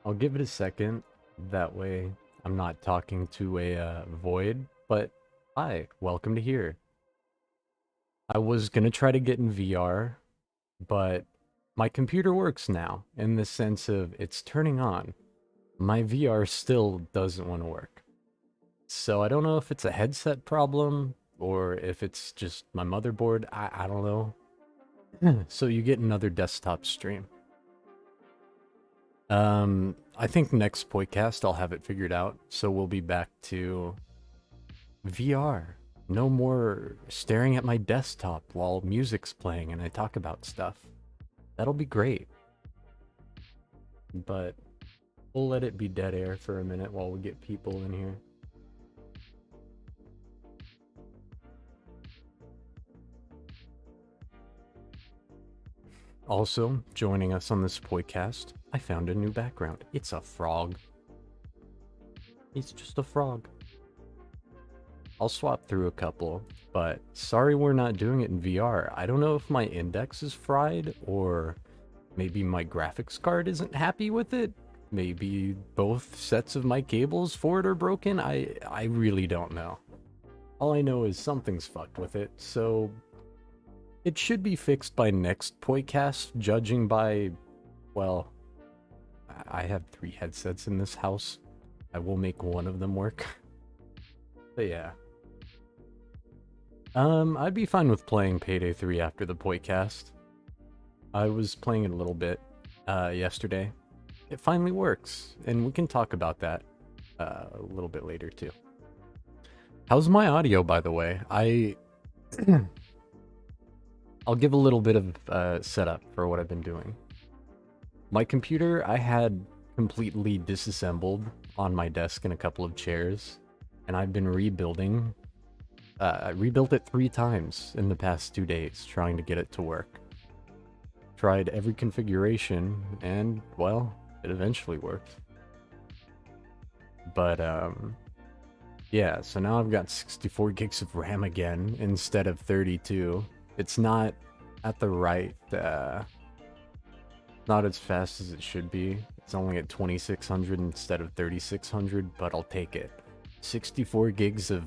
I'll give it a second. That way I'm not talking to a void. But hi, welcome to here. I was gonna try to get in VR, but my computer works now in the sense of it's turning on. My VR still doesn't want to work. So I don't know if it's a headset problem or if it's just my motherboard. I don't know. So you get another desktop stream. I think next Poicast I'll have it figured out, so we'll be back to VR. No more staring at my desktop while music's playing and I talk about stuff. That'll be great. But we'll let it be dead air for a minute while we get people in here. Also, joining us on this Poicast, I found a new background. It's a frog. It's just a frog. I'll swap through a couple, but sorry we're not doing it in VR. I don't know if my index is fried or maybe my graphics card isn't happy with it. Maybe both sets of my cables for it are broken. I really don't know. All I know is something's fucked with it, so it should be fixed by next Poicast, judging by, well, I have 3 headsets in this house. I will make one of them work. But yeah. I'd be fine with playing Payday 3 after the Poicast. I was playing it a little bit yesterday. It finally works, and we can talk about that a little bit later too. How's my audio, by the way? I'll give a little bit of setup for what I've been doing. My computer I had completely disassembled on my desk in a couple of chairs, and I've been rebuilding. I rebuilt it 3 times in the past 2 days, trying to get it to work. Tried every configuration, and, well, it eventually worked. But, yeah, so now I've got 64 gigs of RAM again, instead of 32. It's not at the right, not as fast as it should be. It's only at 2600 instead of 3600, but I'll take it. 64 gigs of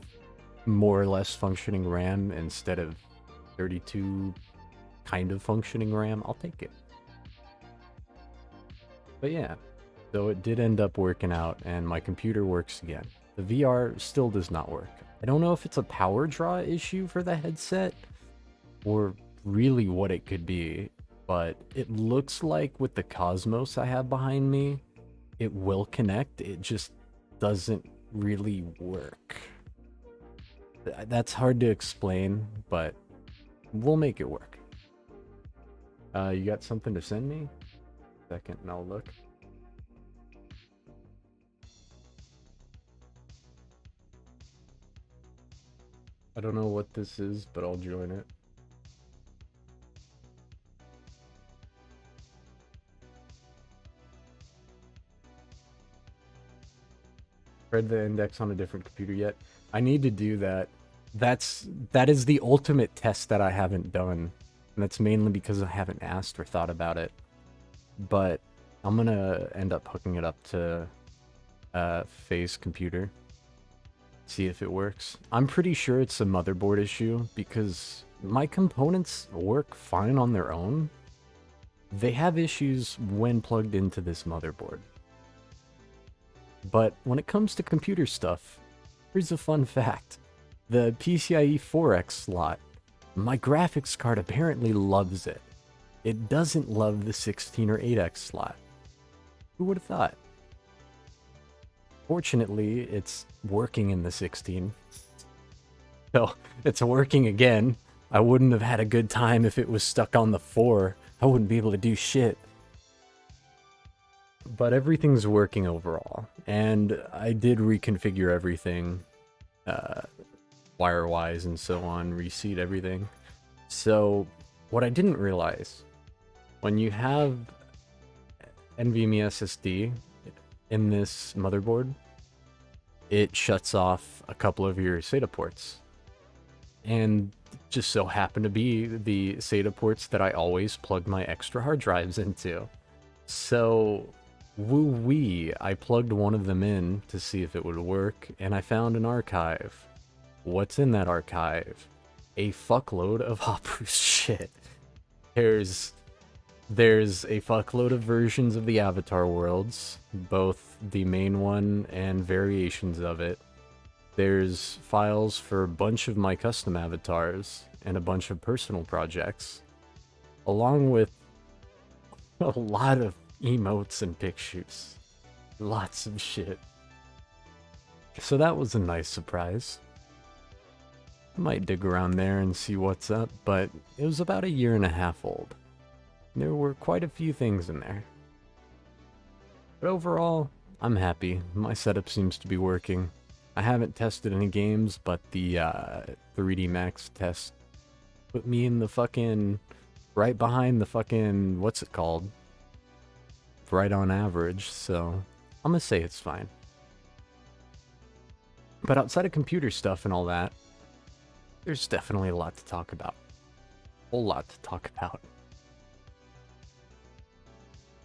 more or less functioning RAM instead of 32 kind of functioning RAM, I'll take it. But yeah, so it did end up working out, and my computer works again. The VR still does not work. I don't know if it's a power draw issue for the headset, or really what it could be, but it looks like with the Cosmos I have behind me, it will connect, it just doesn't really work. That's hard to explain, but we'll make it work. You got something to send me? Second, and I'll look. I don't know what this is, but I'll join it. Read the index on a different computer yet? I need to do that. That is the ultimate test that I haven't done. And that's mainly because I haven't asked or thought about it. But I'm gonna end up hooking it up to Faye's computer. See if it works. I'm pretty sure it's a motherboard issue because my components work fine on their own. They have issues when plugged into this motherboard. But when it comes to computer stuff, here's a fun fact. The PCIe 4X slot, my graphics card apparently loves it. It doesn't love the 16 or 8X slot. Who would have thought? Fortunately, it's working in the 16. So, it's working again. I wouldn't have had a good time if it was stuck on the 4. I wouldn't be able to do shit. But everything's working overall. And I did reconfigure everything, wire-wise and so on, reseat everything. So, what I didn't realize, when you have NVMe SSD in this motherboard, it shuts off a couple of your SATA ports. and just so happened to be the SATA ports that I always plug my extra hard drives into. So, woo-wee, I plugged one of them in to see if it would work, and I found an archive. What's in that archive? A fuckload of Hoppous shit. There's a fuckload of versions of the Avatar worlds, both the main one and variations of it. There's files for a bunch of my custom avatars and a bunch of personal projects, along with a lot of emotes and pictures. Lots of shit. So that was a nice surprise. I might dig around there and see what's up, but it was about a year and a half old. There were quite a few things in there. But overall, I'm happy. My setup seems to be working. I haven't tested any games, but the 3D Max test put me in the fucking... right behind the fucking... what's it called? Right on average, so I'm gonna say it's fine. But outside of computer stuff and all that, there's definitely a lot to talk about. A whole lot to talk about.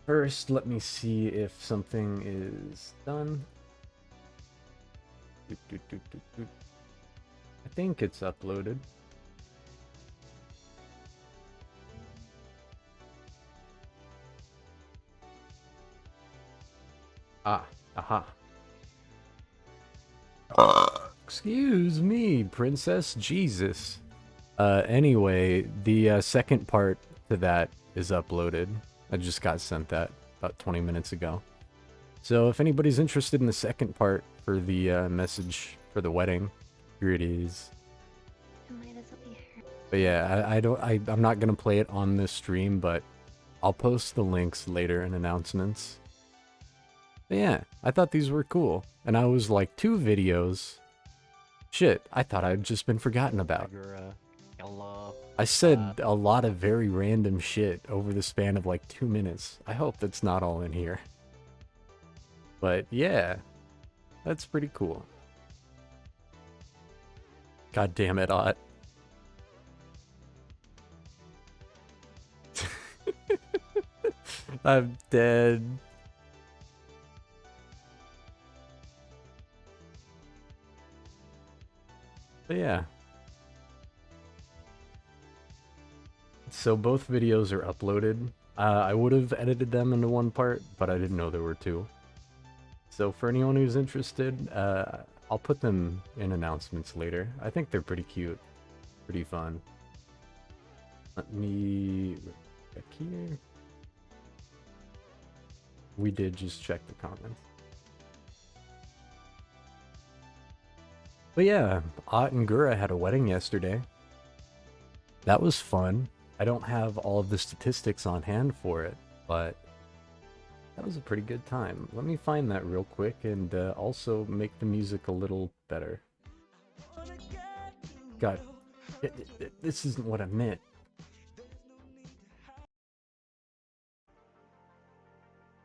First, let me see if something is done. I think it's uploaded. Aha. Excuse me, Princess Jesus. Anyway, the second part to that is uploaded. I just got sent that about 20 minutes ago. So if anybody's interested in the second part for the message for the wedding, here it is. But yeah, I'm not gonna play it on this stream, but I'll post the links later in announcements. But yeah, I thought these were cool, and I was like, 2 videos. Shit, I thought I'd just been forgotten about. I said a lot of very random shit over the span of like 2 minutes. I hope that's not all in here. But yeah, that's pretty cool. God damn it, Ott. I'm dead. But yeah. So both videos are uploaded. I would have edited them into one part, but I didn't know there were 2. So for anyone who's interested, I'll put them in announcements later. I think they're pretty cute. Pretty fun. Let me... check here. We did just check the comments. But yeah, Ott and Gura had a wedding yesterday. That was fun. I don't have all of the statistics on hand for it, but that was a pretty good time. Let me find that real quick and also make the music a little better. God, this isn't what I meant.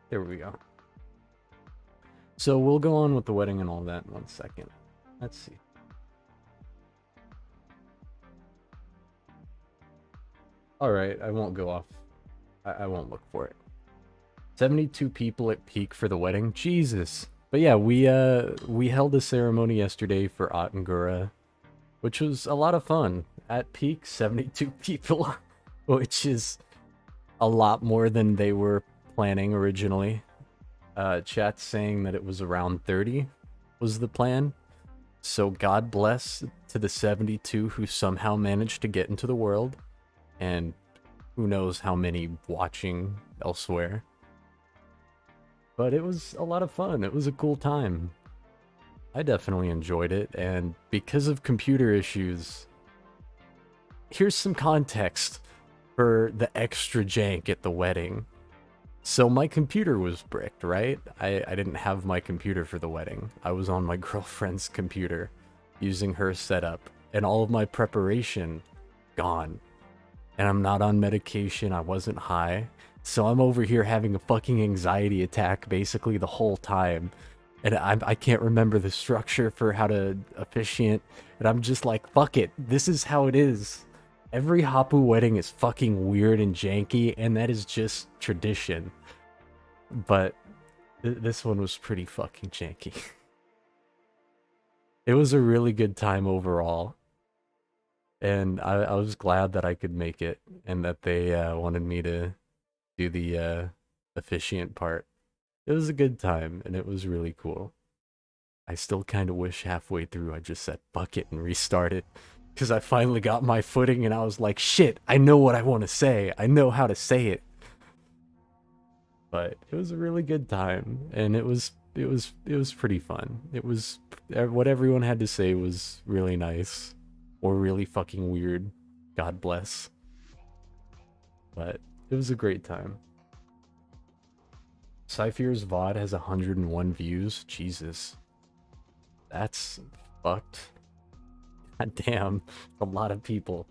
There we go. So we'll go on with the wedding and all that in 1 second. Let's see. Alright, I won't go off. I won't look for it. 72 people at peak for the wedding. Jesus. But yeah, we held a ceremony yesterday for Ott and Gura, which was a lot of fun. At peak, 72 people, which is a lot more than they were planning originally. Chat's saying that it was around 30 was the plan. So God bless to the 72 who somehow managed to get into the world. And who knows how many watching elsewhere. But it was a lot of fun. It was a cool time. I definitely enjoyed it, and because of computer issues, here's some context for the extra jank at the wedding. So my computer was bricked, right? I didn't have my computer for the wedding. I was on my girlfriend's computer using her setup, and all of my preparation gone. And I'm not on medication, I wasn't high. So I'm over here having a fucking anxiety attack basically the whole time. And I can't remember the structure for how to officiant, and I'm just like, fuck it, this is how it is. Every Hoppu wedding is fucking weird and janky, and that is just tradition. But this one was pretty fucking janky. It was a really good time overall, and I was glad that I could make it, and that they wanted me to do the officiant part. It was a good time, and it was really cool. I still kind of wish halfway through I just said fuck it and restarted, because I finally got my footing and I was like, shit, I know what I want to say. I know how to say it. But it was a really good time, and it was pretty fun. It was what everyone had to say was really nice, or really fucking weird. God bless. But it was a great time. Cypher's VOD has 101 views. Jesus. That's fucked. God damn. A lot of people.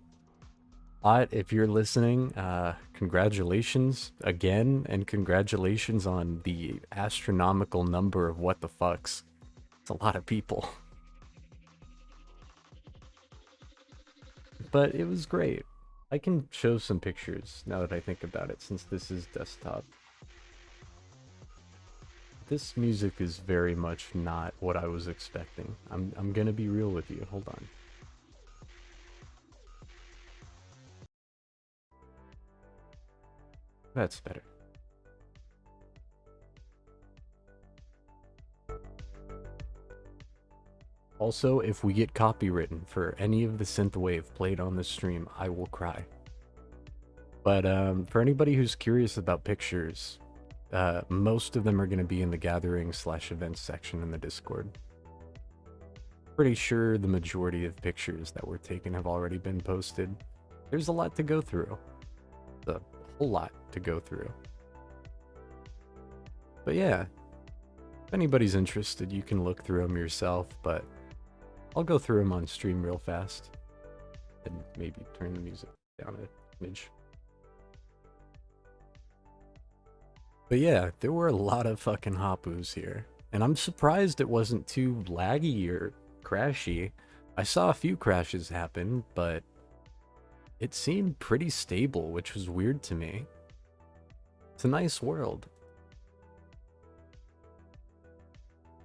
If you're listening, congratulations again, and congratulations on the astronomical number of what the fucks. It's a lot of people. But it was great. I can show some pictures now that I think about it, since this is desktop. This music is very much not what I was expecting. I'm gonna be real with you. Hold on. That's better. Also, if we get copywritten for any of the synthwave played on this stream, I will cry. But for anybody who's curious about pictures, most of them are going to be in the gathering/events section in the Discord. Pretty sure the majority of pictures that were taken have already been posted. There's a lot to go through. A whole lot to go through. But yeah, if anybody's interested, you can look through them yourself, but I'll go through them on stream real fast. And maybe turn the music down a smidge. But yeah, there were a lot of fucking Hoppous here. And I'm surprised it wasn't too laggy or crashy. I saw a few crashes happen, but it seemed pretty stable, which was weird to me. It's a nice world.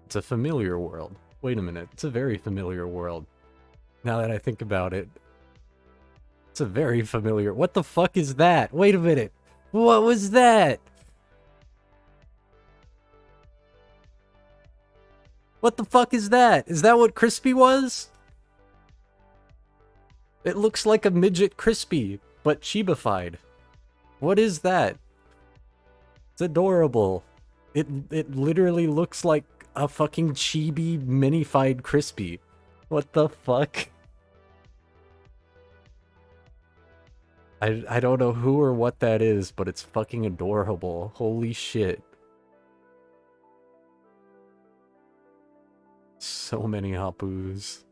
It's a familiar world. Wait a minute, it's a very familiar world. Now that I think about it, it's a very familiar... What the fuck is that? Wait a minute. What was that? What the fuck is that? Is that what Crispy was? It looks like a midget Crispy, but chibified. What is that? It's adorable. It literally looks like a fucking chibi minified Crispy. What the fuck? I don't know who or what that is, but it's fucking adorable. Holy shit. So many Hoppous.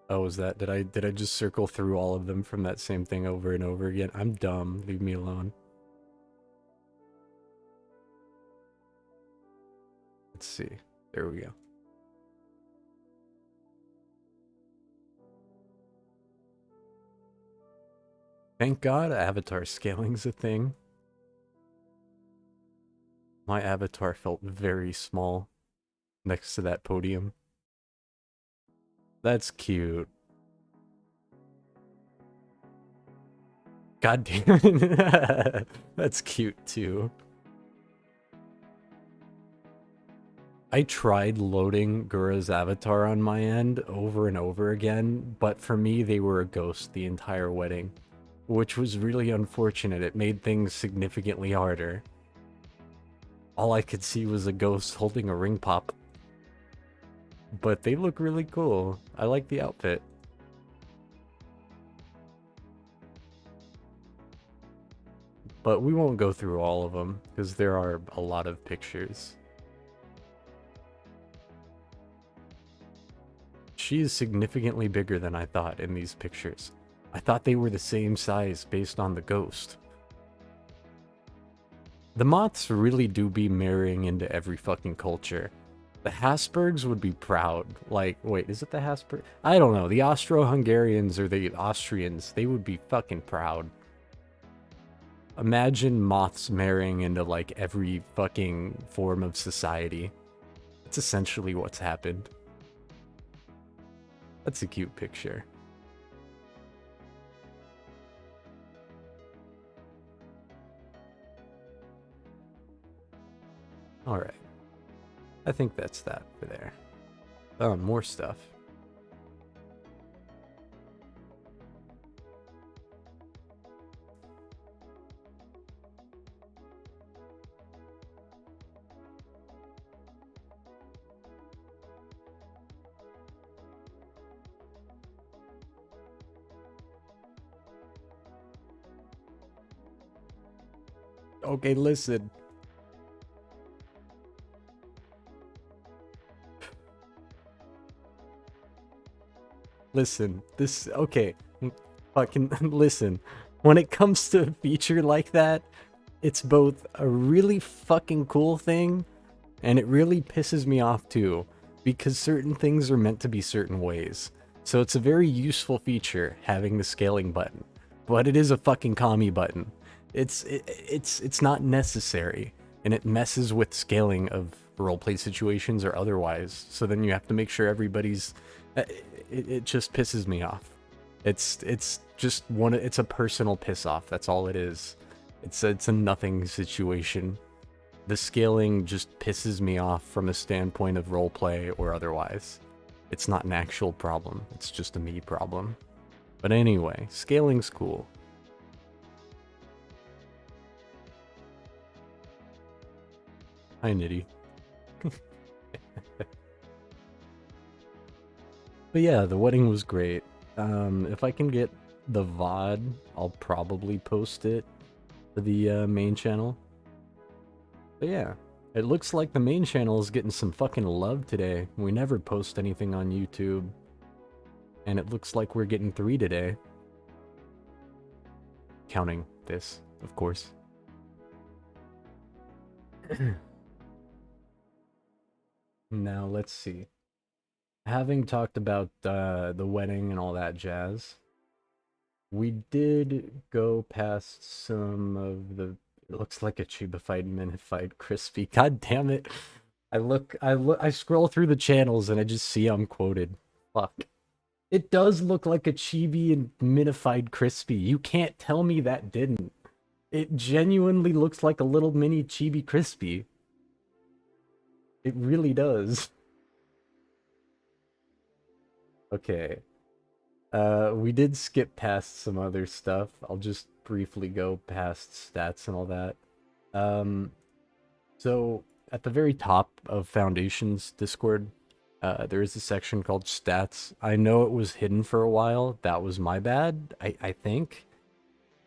Oh, was that? Did I just circle through all of them from that same thing over and over again? I'm dumb. Leave me alone. Let's see. There we go. Thank God avatar scaling's a thing. My avatar felt very small next to that podium. That's cute. God damn it. That's cute too. I tried loading Gura's avatar on my end over and over again, but for me they were a ghost the entire wedding, which was really unfortunate. It made things significantly harder. All I could see was a ghost holding a ring pop. But they look really cool. I like the outfit. But we won't go through all of them, because there are a lot of pictures. She is significantly bigger than I thought in these pictures. I thought they were the same size based on the ghost. The moths really do be marrying into every fucking culture. The Habsburgs would be proud. Like, wait, is it the Habsburg? I don't know. The Austro-Hungarians or the Austrians, they would be fucking proud. Imagine moths marrying into like every fucking form of society. It's essentially what's happened. That's a cute picture. Alright. I think that's that for there. Oh, more stuff. Okay, listen. Listen, this, okay, fucking listen. When it comes to a feature like that, it's both a really fucking cool thing, and it really pisses me off too, because certain things are meant to be certain ways. So it's a very useful feature, having the scaling button, but it is a fucking commie button. It's not necessary, and it messes with scaling of roleplay situations or otherwise. So then you have to make sure everybody's. It just pisses me off. It's just one. It's a personal piss off. That's all it is. It's a nothing situation. The scaling just pisses me off from a standpoint of roleplay or otherwise. It's not an actual problem. It's just a me problem. But anyway, scaling's cool. Hi, Nitty. But yeah, the wedding was great. If I can get the VOD, I'll probably post it to the main channel. But yeah, it looks like the main channel is getting some fucking love today. We never post anything on YouTube. And it looks like we're getting 3 today. Counting this, of course. Now, let's see. Having talked about the wedding and all that jazz, we did go past some of the. It looks like a chibified, minified, crispy. God damn it! I scroll through the channels and I just see I'm quoted. Fuck. It does look like a chibi and minified crispy. You can't tell me that didn't. It genuinely looks like a little mini chibi crispy. It really does. Okay. We did skip past some other stuff. I'll just briefly go past stats and all that. So at the very top of Foundation's Discord, there is a section called stats. I know it was hidden for a while. That was my bad, I think.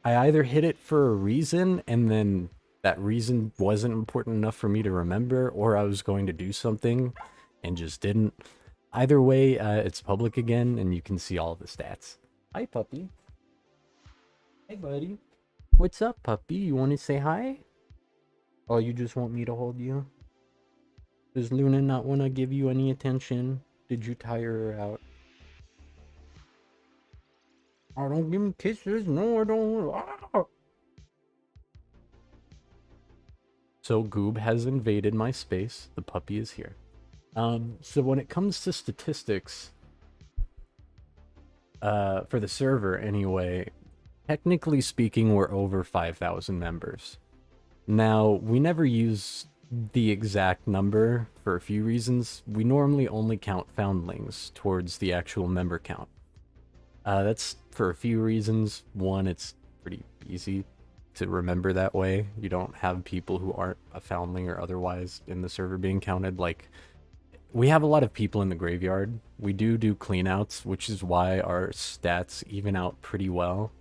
I either hid it for a reason and then that reason wasn't important enough for me to remember, or I was going to do something and just didn't. Either way, it's public again, and you can see all the stats. Hi, puppy. Hey, buddy. What's up, puppy? You want to say hi? Oh, you just want me to hold you? Does Luna not want to give you any attention? Did you tire her out? I don't give him kisses. No, I don't. Ah! So Goob has invaded my space. The puppy is here. So when it comes to statistics, for the server anyway, technically speaking, we're over 5,000 members. Now, we never use the exact number for a few reasons. We normally only count foundlings towards the actual member count. That's for a few reasons. One, it's pretty easy to remember that way. You don't have people who aren't a foundling or otherwise in the server being counted. Like, we have a lot of people in the graveyard. We do cleanouts, which is why our stats even out pretty well.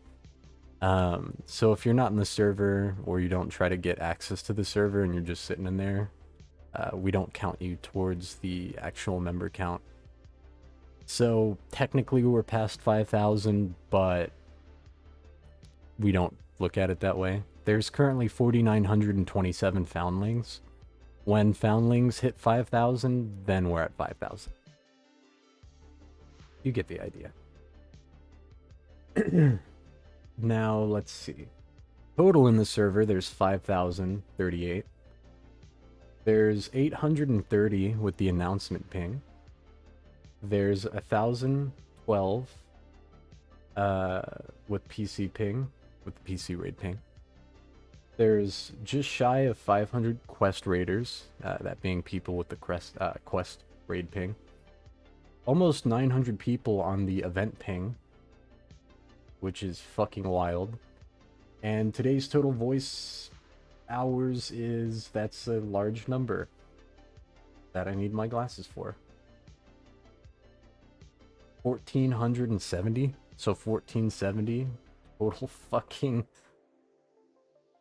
So if you're not in the server or you don't try to get access to the server and you're just sitting in there, we don't count you towards the actual member count. So technically we're past 5,000, but we don't look at it that way. there's currently 4,927 foundlings. When foundlings hit 5,000, then we're at 5,000. You get the idea. Now, let's see. Total in the server, there's 5,038. There's 830 with the announcement ping. There's 1,012 with PC ping, with the PC raid ping. There's just shy of 500 quest raiders, that being people with the quest raid ping. Almost 900 people on the event ping, which is fucking wild. And today's total voice hours that's a large number that I need my glasses for. 1,470, so 1,470 total fucking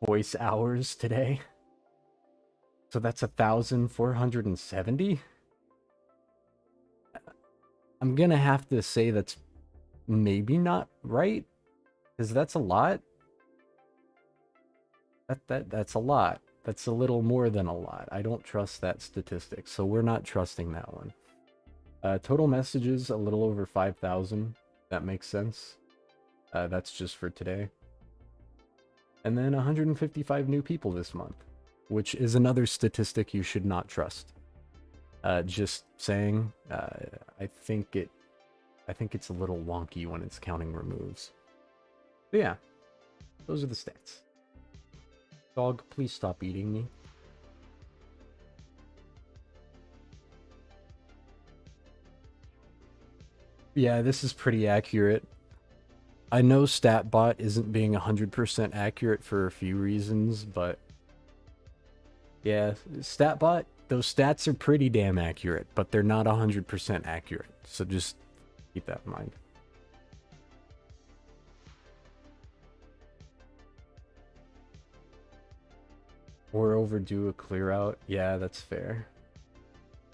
voice hours today. So that's 1,470? I'm gonna have to say that's maybe not right, because that's a lot. That's a lot. That's a little more than a lot. I don't trust that statistic, so we're not trusting that one. Total messages, a little over 5,000. That makes sense. That's just for today. And then 155 new people this month, which is another statistic you should not trust. Just saying, I think it's a little wonky when it's counting removes. But yeah, those are the stats. Dog, please stop eating me. Yeah, this is pretty accurate. I know StatBot isn't being 100% accurate for a few reasons, but yeah, StatBot, those stats are pretty damn accurate, but they're not 100% accurate. So just keep that in mind. We're overdue a clear out. Yeah, that's fair.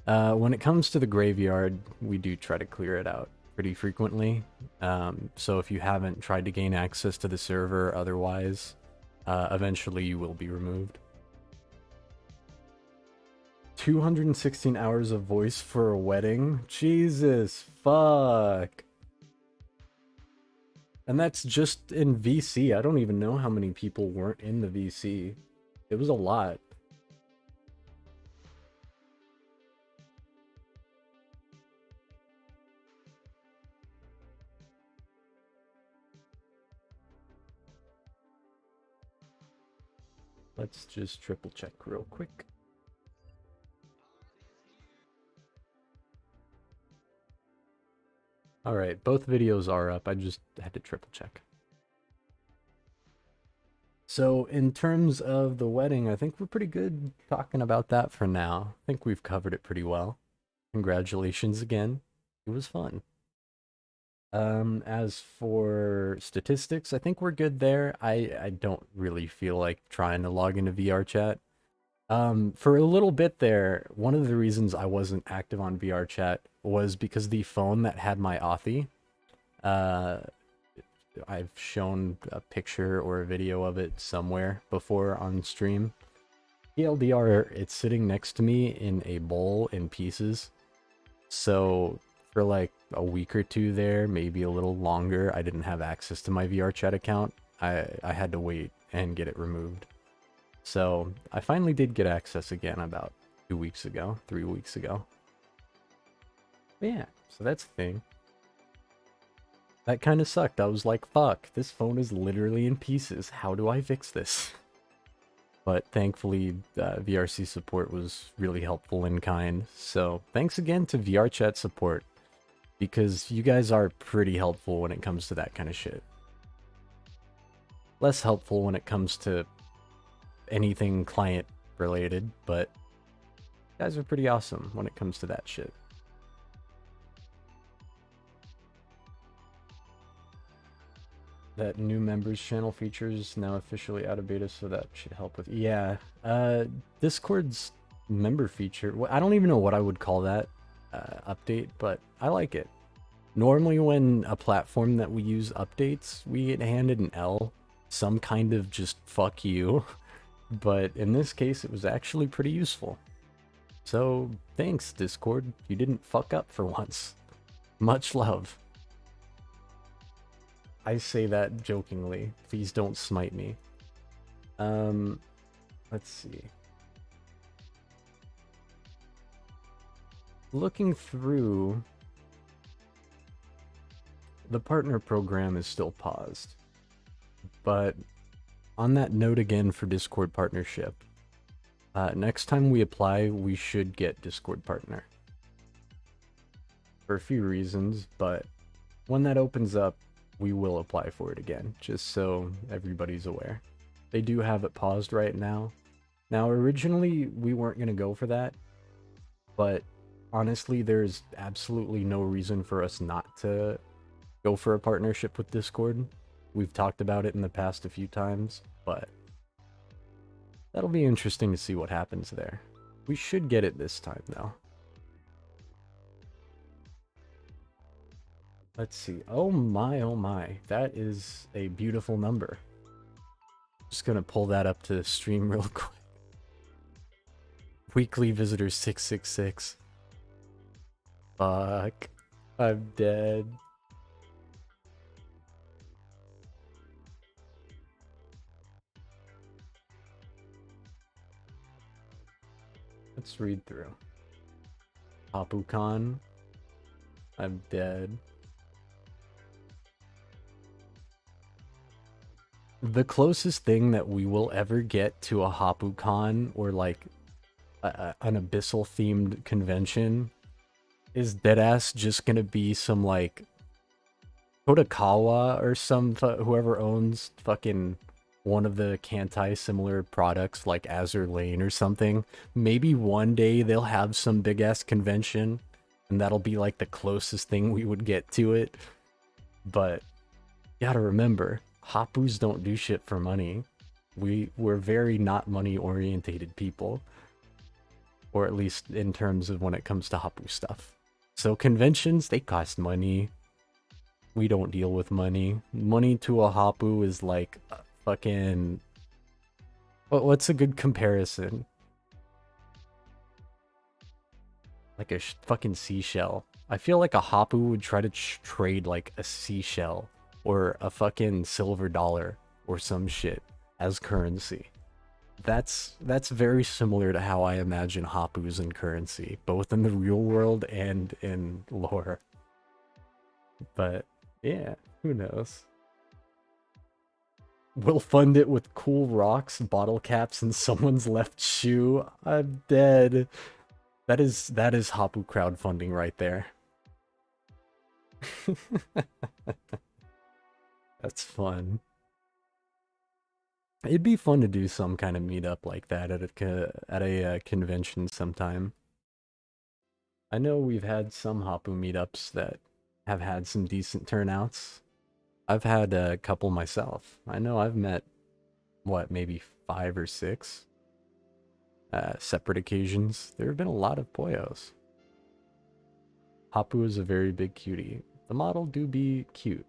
When it comes to the graveyard, we do try to clear it out pretty frequently. So if you haven't tried to gain access to the server otherwise, eventually you will be removed. 216 hours of voice for a wedding? Jesus, fuck. And that's just in VC. I don't even know how many people weren't in the VC. It was a lot. Let's just triple check real quick. Alright, both videos are up. I just had to triple check. So in terms of the wedding, I think we're pretty good talking about that for now. I think we've covered it pretty well. Congratulations again. It was fun. As for statistics, I think we're good there. I don't really feel like trying to log into VR chat. For a little bit there, one of the reasons I wasn't active on VR chat was because the phone that had my Authy, I've shown a picture or a video of it somewhere before on stream. TLDR, it's sitting next to me in a bowl in pieces. So for like a week or two there, maybe a little longer, I didn't have access to my VR chat account. I had to wait and get it removed. So I finally did get access again about 2 weeks ago, 3 weeks ago. But yeah, so that's the thing. That kind of sucked. I was like, fuck, this phone is literally in pieces. How do I fix this? But thankfully, VRC support was really helpful in kind. So thanks again to VR chat support, because you guys are pretty helpful when it comes to that kind of shit. Less helpful when it comes to anything client related, but you guys are pretty awesome when it comes to that shit. That new members channel features now officially out of beta, so that should help with... Yeah, Discord's member feature, I don't even know what I would call that update, but I like it. Normally when a platform that we use updates, we get handed an L. some kind of just fuck you, but in this case, it was actually pretty useful. So, thanks, Discord. You didn't fuck up for once. Much love. I say that jokingly. Please don't smite me. Let's see. Looking through, the partner program is still paused. But on that note again for Discord partnership, next time we apply, we should get Discord partner. For a few reasons, but when that opens up, we will apply for it again, just so everybody's aware. They do have it paused right now. Now, originally, we weren't going to go for that, but honestly, there's absolutely no reason for us not to go for a partnership with Discord. We've talked about it in the past a few times, but that'll be interesting to see what happens there. We should get it this time, though. Let's see. Oh my, oh my. That is a beautiful number. Just gonna pull that up to the stream real quick. Weekly visitor 666. Fuck. I'm dead. Let's read through. Hoppucon. I'm dead. The closest thing that we will ever get to a Hoppucon or like an abyssal themed convention is deadass just gonna be some like Kodakawa or some whoever owns fucking one of the Kantai similar products like Azur Lane or something. Maybe one day they'll have some big ass convention and that'll be like the closest thing we would get to it. But you gotta remember, Hoppous don't do shit for money. We're very not money orientated people. Or at least in terms of when it comes to Hoppu stuff. So conventions, they cost money. We don't deal with money. Money to a Hoppu is like fucking... What's a good comparison? Like a fucking seashell. I feel like a Hoppu would try to trade like a seashell or a fucking silver dollar or some shit as currency. That's very similar to how I imagine Hoppus in currency, both in the real world and in lore. But yeah, who knows? We'll fund it with cool rocks, bottle caps, and someone's left shoe. I'm dead. That is Hoppu crowdfunding right there. That's fun. It'd be fun to do some kind of meetup like that at a convention sometime. I know we've had some Hoppu meetups that have had some decent turnouts. I've had a couple myself. I know I've met, what, maybe 5 or 6 separate occasions. There have been a lot of Poyos. Hoppu is a very big cutie. The model do be cute.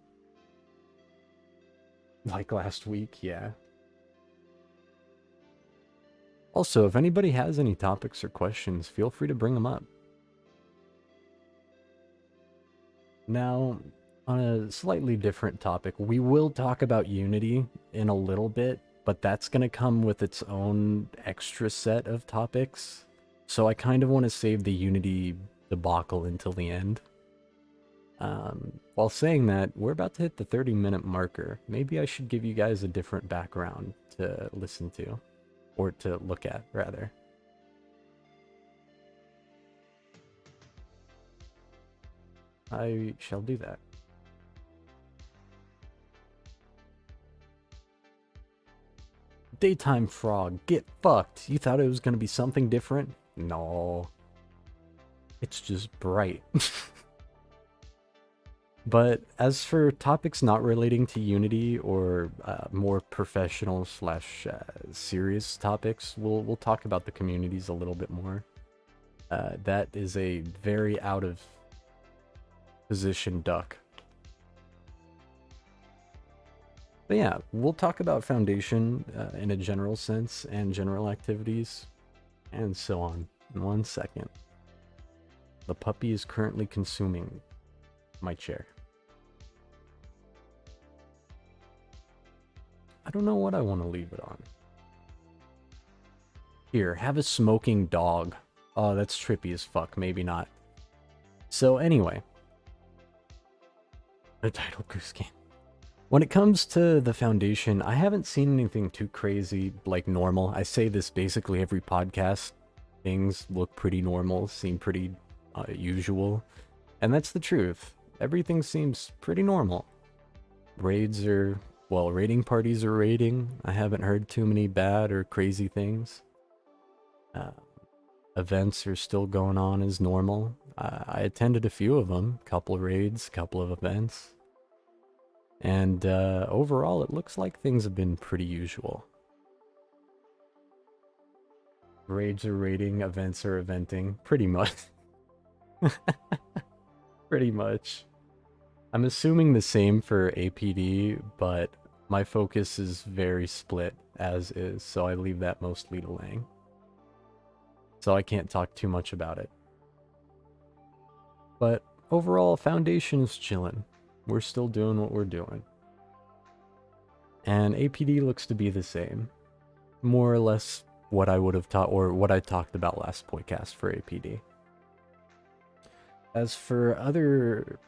Like last week, yeah. Also, if anybody has any topics or questions, feel free to bring them up. Now, on a slightly different topic, we will talk about Unity in a little bit, but that's going to come with its own extra set of topics. So I kind of want to save the Unity debacle until the end. While saying that, we're about to hit the 30-minute marker. Maybe I should give you guys a different background to listen to. Or to look at, rather. I shall do that. Daytime frog, get fucked. You thought it was gonna be something different? No. It's just bright. But as for topics not relating to Unity or more professional slash serious topics, we'll talk about the communities a little bit more. That is a very out of position duck. But yeah, we'll talk about Foundation in a general sense and general activities and so on. In 1 second. The puppy is currently consuming my chair. I don't know what I want to leave it on. Here, have a smoking dog. Oh, that's trippy as fuck. Maybe not. So anyway, the title goose game. When it comes to the Foundation, I haven't seen anything too crazy, like normal. I say this basically every podcast. Things look pretty normal, seem pretty usual. And that's the truth. Everything seems pretty normal. Raids are, well, raiding parties are raiding. I haven't heard too many bad or crazy things. Events are still going on as normal. I attended a few of them, couple raids, couple of events. And overall, it looks like things have been pretty usual. Raids are raiding, events are eventing, pretty much. Pretty much. I'm assuming the same for APD, but my focus is very split as is, so I leave that mostly to Lang. So I can't talk too much about it. But overall, Foundation is chilling. We're still doing what we're doing. And APD looks to be the same. More or less what I would have taught, or what I talked about last podcast for APD. As for other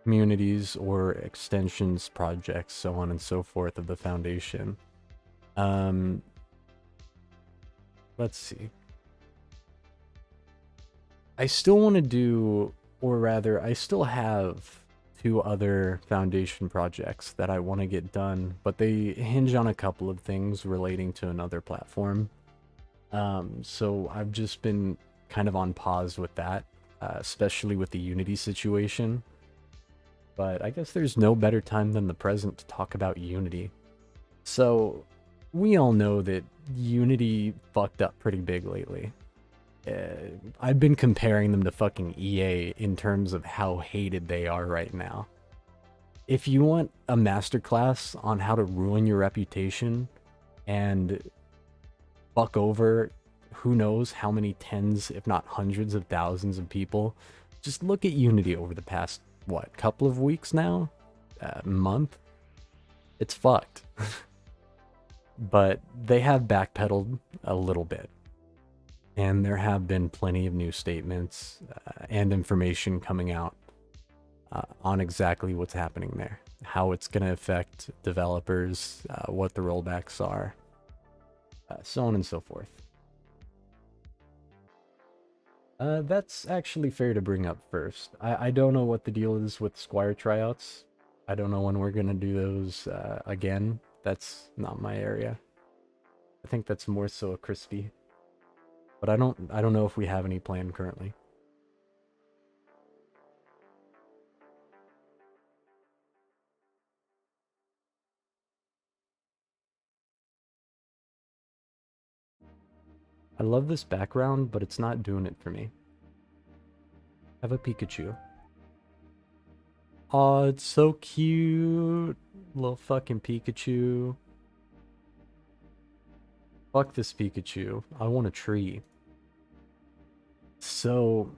communities or extensions, projects, so on and so forth of the Foundation, let's see. I still want to do, or rather, I still have 2 other Foundation projects that I want to get done, but they hinge on a couple of things relating to another platform. So I've just been kind of on pause with that, especially with the Unity situation. But I guess there's no better time than the present to talk about Unity. So we all know that Unity fucked up pretty big lately. I've been comparing them to fucking EA in terms of how hated they are right now. If you want a masterclass on how to ruin your reputation and fuck over who knows how many tens, if not hundreds of thousands of people, just look at Unity over the past, what, couple of weeks now? Month? It's fucked. But they have backpedaled a little bit. And there have been plenty of new statements and information coming out on exactly what's happening there, how it's going to affect developers, what the rollbacks are, so on and so forth. That's actually fair to bring up first. I don't know what the deal is with Squire tryouts. I don't know when we're going to do those again. That's not my area. I think that's more so a Crispy. But I don't know if we have any plan currently. I love this background, but it's not doing it for me. I have a Pikachu. Oh, it's so cute. Little fucking Pikachu. Fuck this Pikachu. I want a tree. So,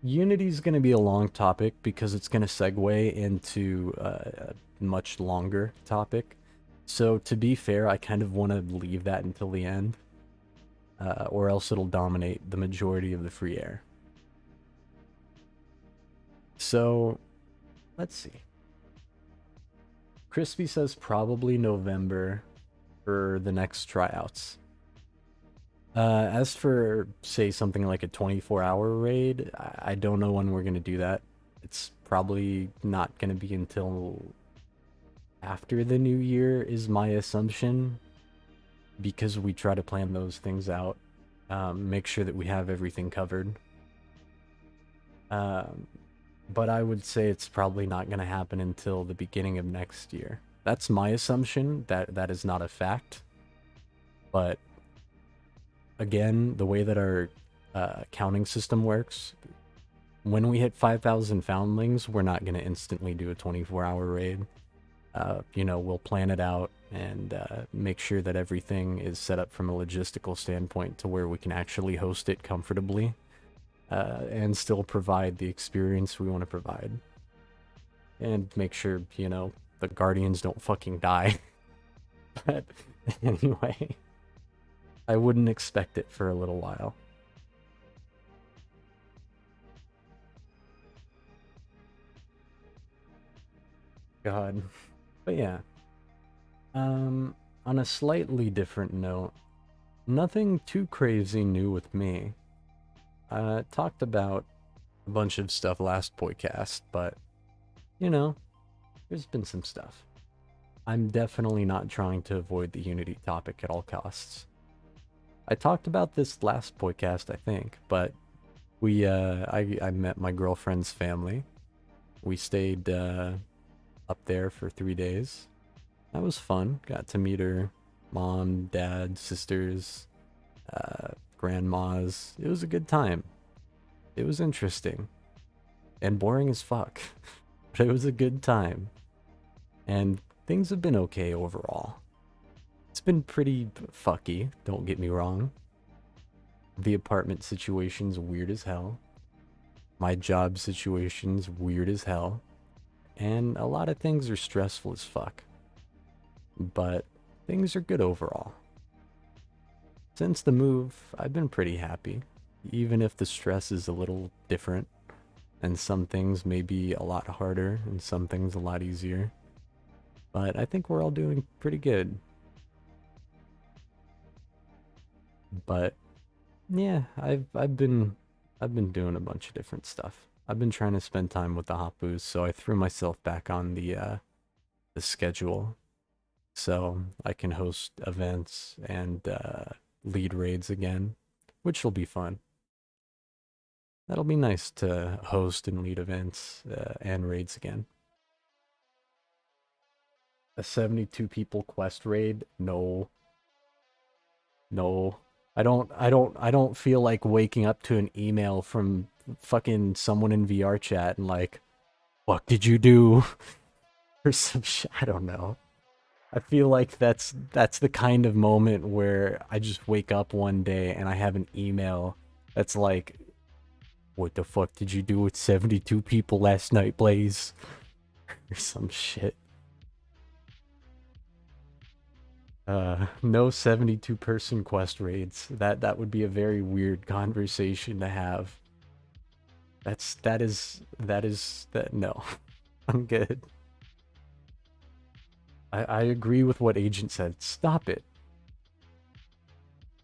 Unity's going to be a long topic because it's going to segue into a much longer topic. So, to be fair, I kind of want to leave that until the end. Or else it'll dominate the majority of the free air. So, let's see. Crispy says probably November for the next tryouts. As for, say, something like a 24-hour raid, I don't know when we're going to do that. It's probably not going to be until after the new year is my assumption, because we try to plan those things out, make sure that we have everything covered. But I would say it's probably not going to happen until the beginning of next year. That's my assumption. That is not a fact. But again, the way that our counting system works, when we hit 5,000 foundlings, we're not going to instantly do a 24-hour raid. You know, we'll plan it out and make sure that everything is set up from a logistical standpoint to where we can actually host it comfortably and still provide the experience we want to provide. And make sure, you know, the Guardians don't fucking die. But anyway, I wouldn't expect it for a little while. God. But yeah. On a slightly different note, nothing too crazy new with me. Talked about a bunch of stuff last podcast, but you know, there's been some stuff. I'm definitely not trying to avoid the Unity topic at all costs. I talked about this last podcast, I think, but I met my girlfriend's family. We stayed up there for 3 days. That was fun. Got to meet her mom, dad, sisters, grandmas. It was a good time. It was interesting and boring as fuck, but it was a good time. And things have been okay overall. It's been pretty fucky, don't get me wrong. The apartment situation's weird as hell. My job situation's weird as hell. And a lot of things are stressful as fuck. But things are good overall. Since the move, I've been pretty happy, even if the stress is a little different, and some things may be a lot harder and some things a lot easier. But I think we're all doing pretty good. But yeah, I've been doing a bunch of different stuff. I've been trying to spend time with the Hoppous, so I threw myself back on the schedule so I can host events and lead raids again, which will be fun. That'll be nice to host and lead events and raids again. A 72 people quest raid? No. No. I don't feel like waking up to an email from fucking someone in VR chat and like, what did you do? Or some shit. I don't know. I feel like that's the kind of moment where I just wake up one day and I have an email that's like, what the fuck did you do with 72 people last night, Blaze? Or some shit. No 72 person quest raids. That would be a very weird conversation to have. That no. I'm good. I agree with what Agent said. Stop it.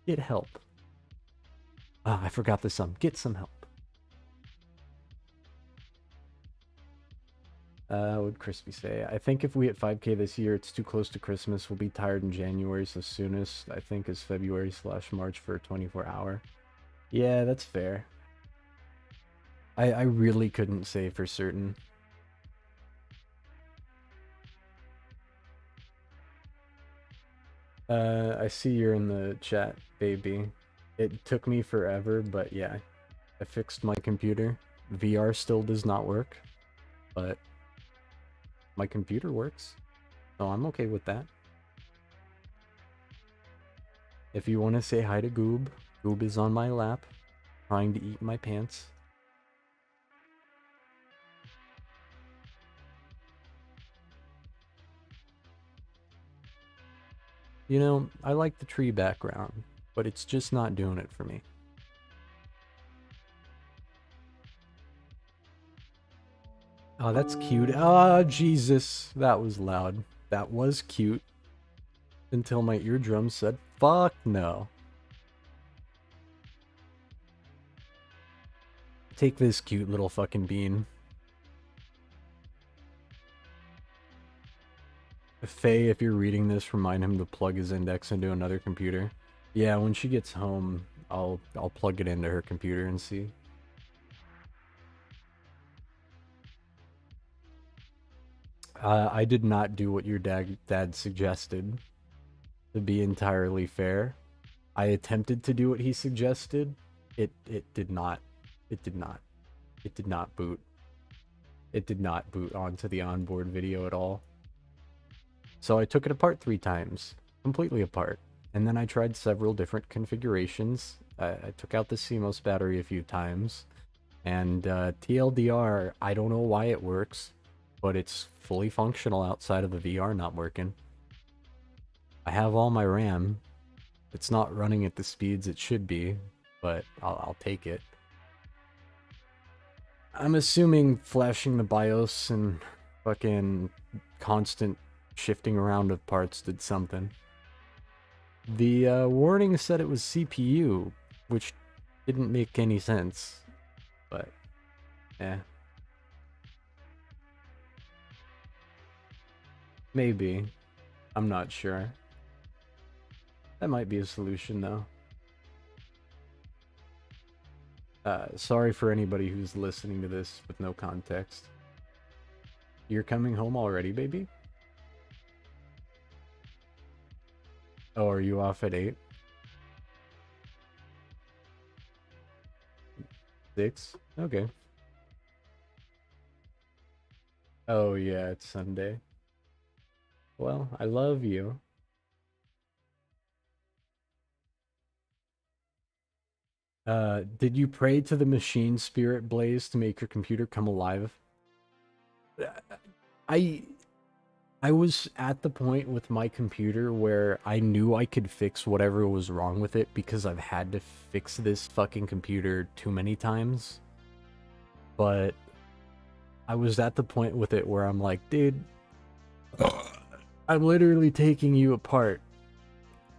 Get help. Ah, I forgot the sum. Get some help. What would Crispy say? I think if we hit 5K this year, it's too close to Christmas. We'll be tired in January, so soonest, I think, is February/March for a 24-hour. Yeah, that's fair. I really couldn't say for certain. I see you're in the chat, baby. It took me forever, but yeah, I fixed my computer. VR still does not work, but my computer works, so I'm okay with that. If you want to say hi to Goob, Goob is on my lap, trying to eat my pants. You know, I like the tree background, but it's just not doing it for me. Oh, that's cute. Oh, Jesus. That was loud. That was cute. Until my eardrum said, fuck no. Take this cute little fucking bean. Faye, if you're reading this, remind him to plug his index into another computer. Yeah, when she gets home, I'll plug it into her computer and see. I did not do what your dad suggested. To be entirely fair, I attempted to do what he suggested. It did not. It did not. It did not boot. It did not boot onto the onboard video at all. So I took it apart 3 times, completely apart. And then I tried several different configurations. I took out the CMOS battery a few times. And TLDR, I don't know why it works, but it's fully functional outside of the VR not working. I have all my RAM. It's not running at the speeds it should be, but I'll take it. I'm assuming flashing the BIOS and fucking constant shifting around of parts did something. The warning said it was CPU, which didn't make any sense, but yeah. Maybe. I'm not sure. That might be a solution, though. Sorry for anybody who's listening to this with no context. You're coming home already, baby? Oh, are you off at 8? 6? Okay. Oh, yeah, it's Sunday. Well, I love you. Did you pray to the machine spirit Blaze to make your computer come alive? I I was at the point with my computer where I knew I could fix whatever was wrong with it because I've had to fix this fucking computer too many times. But I was at the point with it where I'm like, dude, I'm literally taking you apart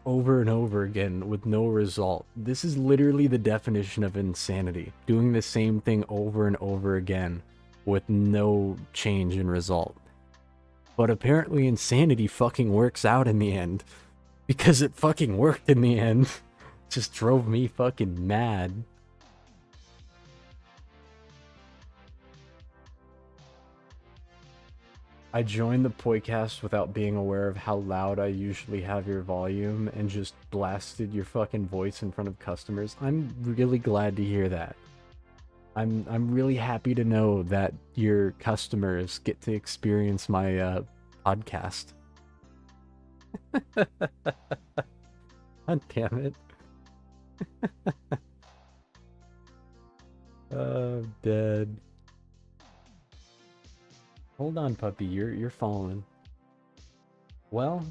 over and over again with no result. This is literally the definition of insanity. Doing the same thing over and over again with no change in result. But apparently insanity fucking works out in the end. Because it fucking worked in the end. Just drove me fucking mad. I joined the Poicast without being aware of how loud I usually have your volume and just blasted your fucking voice in front of customers. I'm really glad to hear that. I'm really happy to know that your customers get to experience my podcast. God damn it. Oh, dead. Hold on, puppy. You're falling. Well,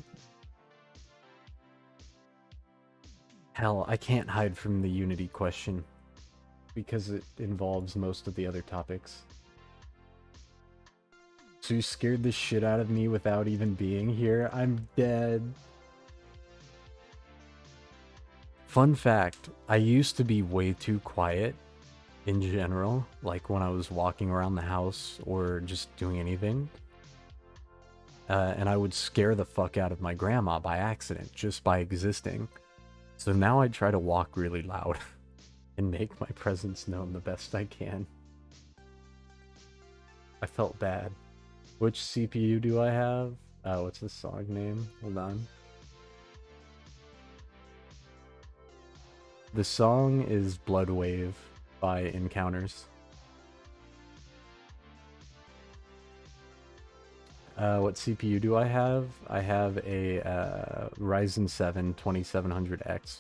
hell, I can't hide from the Unity question because it involves most of the other topics. So you scared the shit out of me without even being here? I'm dead. Fun fact, I used to be way too quiet in general, like when I was walking around the house or just doing anything. And I would scare the fuck out of my grandma by accident, just by existing. So now I try to walk really loud and make my presence known the best I can. I felt bad. Which CPU do I have? What's the song name? Hold on. The song is Blood Wave by Encounters. What CPU do I have? I have a Ryzen 7 2700X.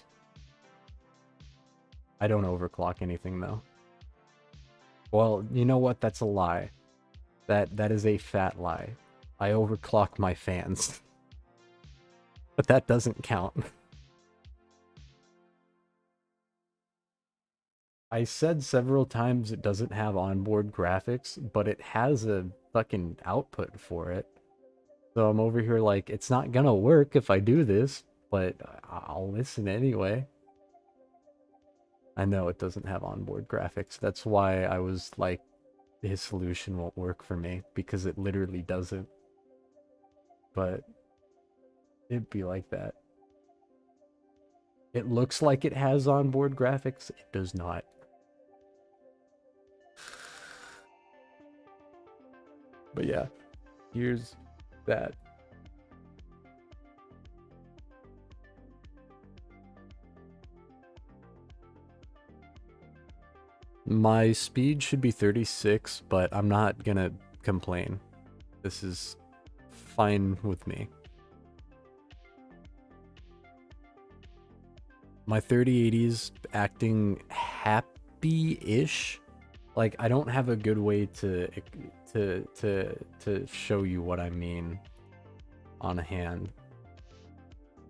I don't overclock anything though. Well, you know what? That's a lie. That is a fat lie. I overclock my fans. But that doesn't count. I said several times it doesn't have onboard graphics, but it has a fucking output for it. So I'm over here like, it's not gonna work if I do this, but I'll listen anyway. I know it doesn't have onboard graphics. That's why I was like, his solution won't work for me, because it literally doesn't. But it'd be like that. It looks like it has onboard graphics. It does not. But yeah, here's that. My speed should be 36, but I'm not gonna complain. This is fine with me. My 3080's acting happy-ish. Like, I don't have a good way to show you what I mean on hand.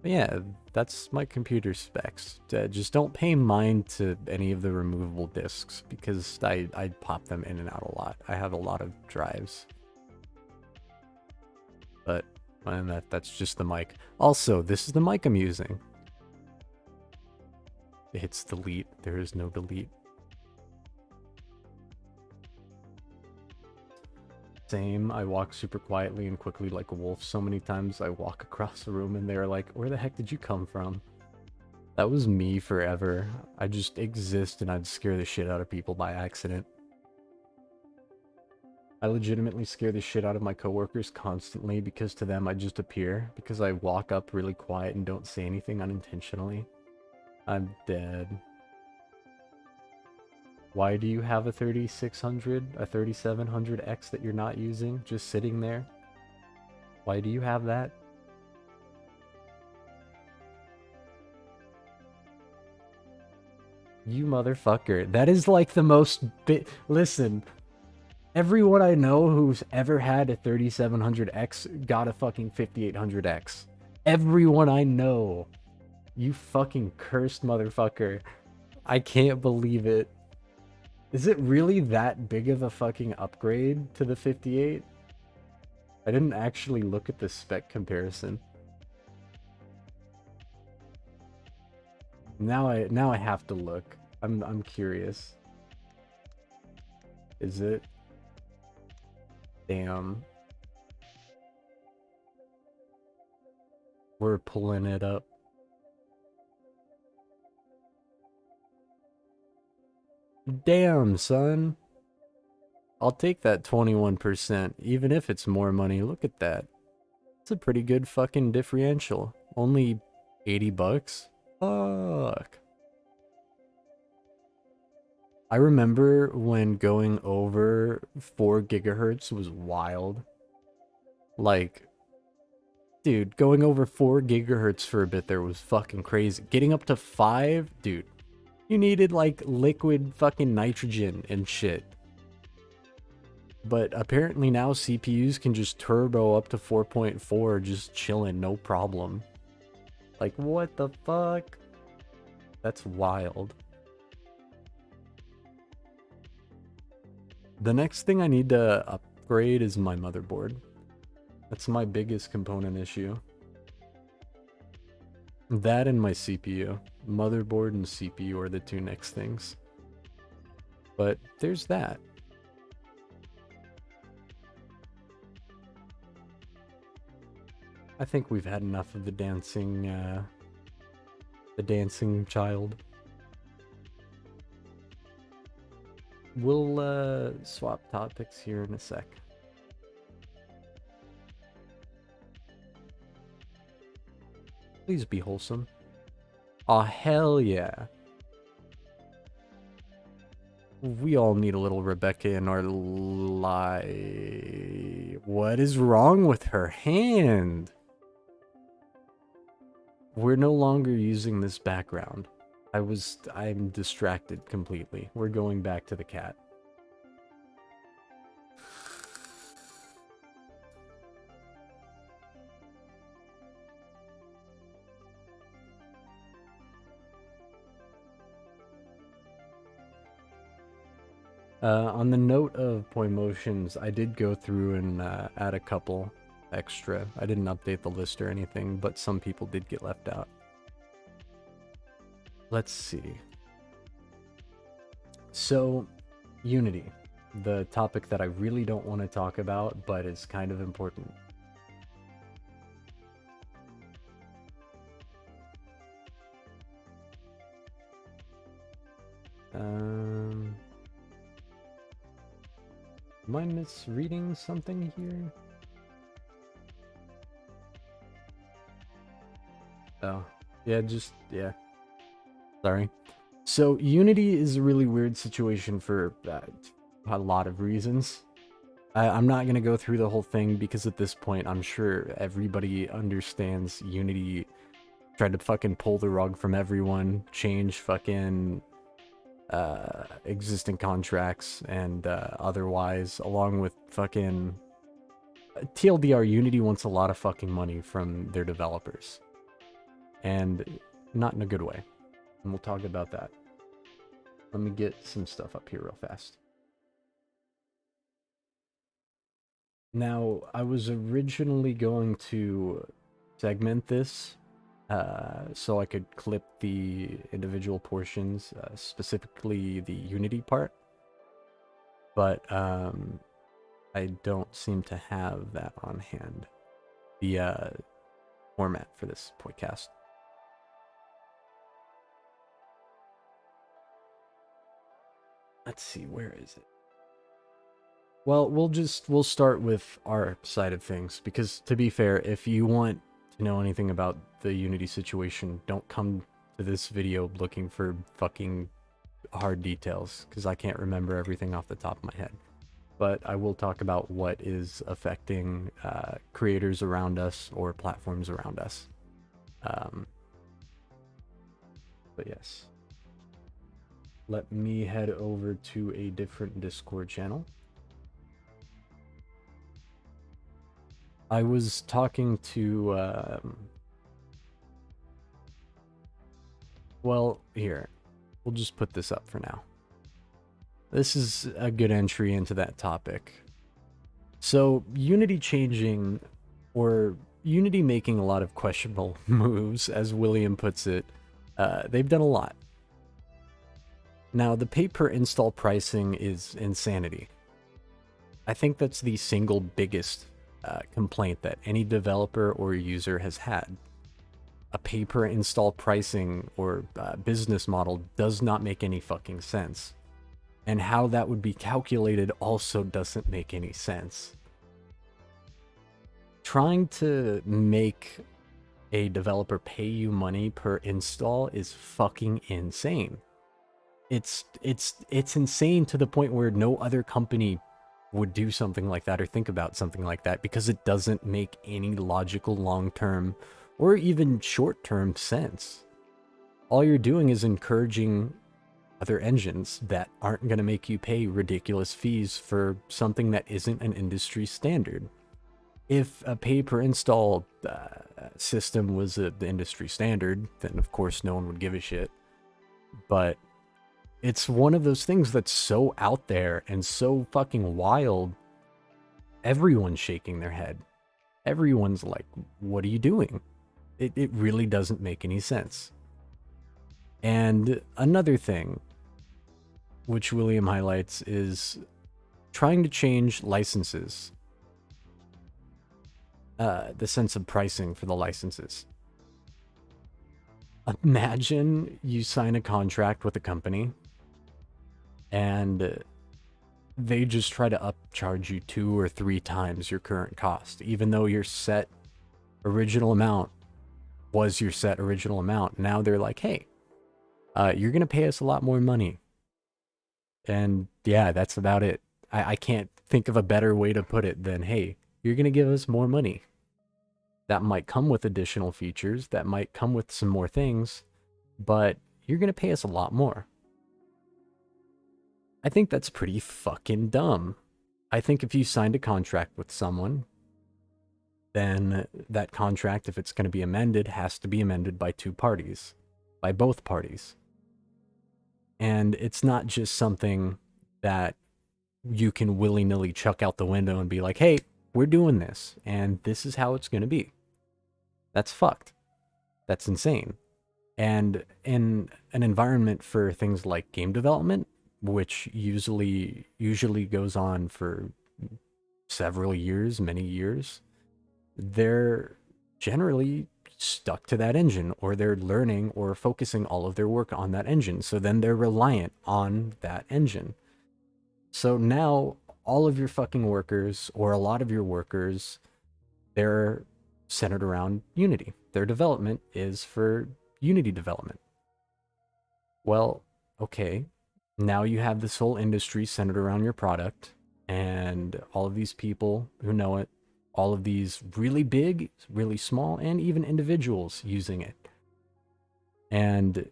But yeah, that's my computer specs. Just don't pay mind to any of the removable disks because I pop them in and out a lot. I have a lot of drives. But and that's just the mic. Also, this is the mic I'm using. It hits delete. There is no delete. Same. I walk super quietly and quickly like a wolf. So many times I walk across the room and they're like, where the heck did you come from? That was me forever. I just exist and I'd scare the shit out of people by accident. I legitimately scare the shit out of my coworkers constantly because to them I just appear. Because I walk up really quiet and don't say anything unintentionally. I'm dead. Why do you have a 3600, a 3700X that you're not using, just sitting there? Why do you have that? You motherfucker. That is like the most listen, everyone I know who's ever had a 3700X got a fucking 5800X. Everyone I know. You fucking cursed motherfucker. I can't believe it. Is it really that big of a fucking upgrade to the 58? I didn't actually look at the spec comparison. Now I have to look. I'm curious. Is it? Damn. We're pulling it up. Damn, son. I'll take that 21%, even if it's more money. Look at that. It's a pretty good fucking differential. Only 80 bucks? Fuck. I remember when going over 4 gigahertz was wild. Like, dude, going over 4 gigahertz for a bit there was fucking crazy. Getting up to 5? Dude, you needed like liquid fucking nitrogen and shit. But apparently now CPUs can just turbo up to 4.4 just chilling, no problem. Like, what the fuck? That's wild. The next thing I need to upgrade is my motherboard. That's my biggest component issue. That and my CPU. Motherboard and CPU are the two next things. But there's that. I think we've had enough of the dancing child. We'll swap topics here in a sec. Please be wholesome. Aw, hell yeah. We all need a little Rebecca in our life. What is wrong with her hand? We're no longer using this background. I'm distracted completely. We're going back to the cat. On the note of Poimotions, I did go through and add a couple extra. I didn't update the list or anything, but some people did get left out. Let's see. So, Unity, the topic that I really don't want to talk about, but is kind of important. Am I misreading something here? Oh, yeah, yeah. Sorry. So, Unity is a really weird situation for a lot of reasons. I'm not going to go through the whole thing because at this point, I'm sure everybody understands Unity tried to fucking pull the rug from everyone, change fucking existing contracts and otherwise, along with fucking TLDR. Unity wants a lot of fucking money from their developers, and not in a good way. And we'll talk about that. Let me get some stuff up here real fast. Now, I was originally going to segment this so I could clip the individual portions, specifically the Unity part, but I don't seem to have that on hand, the format for this podcast. Let's see, where is it? Well, we'll start with our side of things, because to be fair, if you want to know anything about the Unity situation, don't come to this video looking for fucking hard details, because I can't remember everything off the top of my head. But I will talk about what is affecting creators around us or platforms around us. But yes. Let me head over to a different Discord channel. I was talking to, well, here, we'll just put this up for now. This is a good entry into that topic. So, Unity changing, or Unity making a lot of questionable moves, as William puts it, they've done a lot. Now, the pay-per-install pricing is insanity. I think that's the single biggest complaint that any developer or user has had. A pay-per-install pricing or business model does not make any fucking sense. And how that would be calculated also doesn't make any sense. Trying to make a developer pay you money per install is fucking insane. It's insane to the point where no other company would do something like that or think about something like that, because it doesn't make any logical long-term or even short-term sense. All you're doing is encouraging other engines that aren't going to make you pay ridiculous fees for something that isn't an industry standard. If a pay-per-install system was the industry standard, then of course no one would give a shit. But it's one of those things that's so out there and so fucking wild. Everyone's shaking their head. Everyone's like, what are you doing? It really doesn't make any sense. And another thing, which William highlights, is trying to change licenses. The sense of pricing for the licenses. Imagine you sign a contract with a company and they just try to upcharge you 2 or 3 times your current cost, even though your set original amount was your set original amount. Now they're like, hey, you're going to pay us a lot more money. And yeah, that's about it. I can't think of a better way to put it than, hey, you're going to give us more money. That might come with additional features, that might come with some more things, but you're going to pay us a lot more. I think that's pretty fucking dumb. I think if you signed a contract with someone, then that contract, if it's going to be amended, has to be amended by 2 parties, by both parties. And it's not just something that you can willy-nilly chuck out the window and be like, hey, we're doing this, and this is how it's going to be. That's fucked. That's insane. And in an environment for things like game development, which usually goes on for several years, many years, they're generally stuck to that engine, or they're learning or focusing all of their work on that engine. So then they're reliant on that engine. So now all of your fucking workers, or a lot of your workers, they're centered around Unity. Their development is for Unity development. Well, okay, now you have this whole industry centered around your product, and all of these people who know it, all of these really big, really small, and even individuals using it. And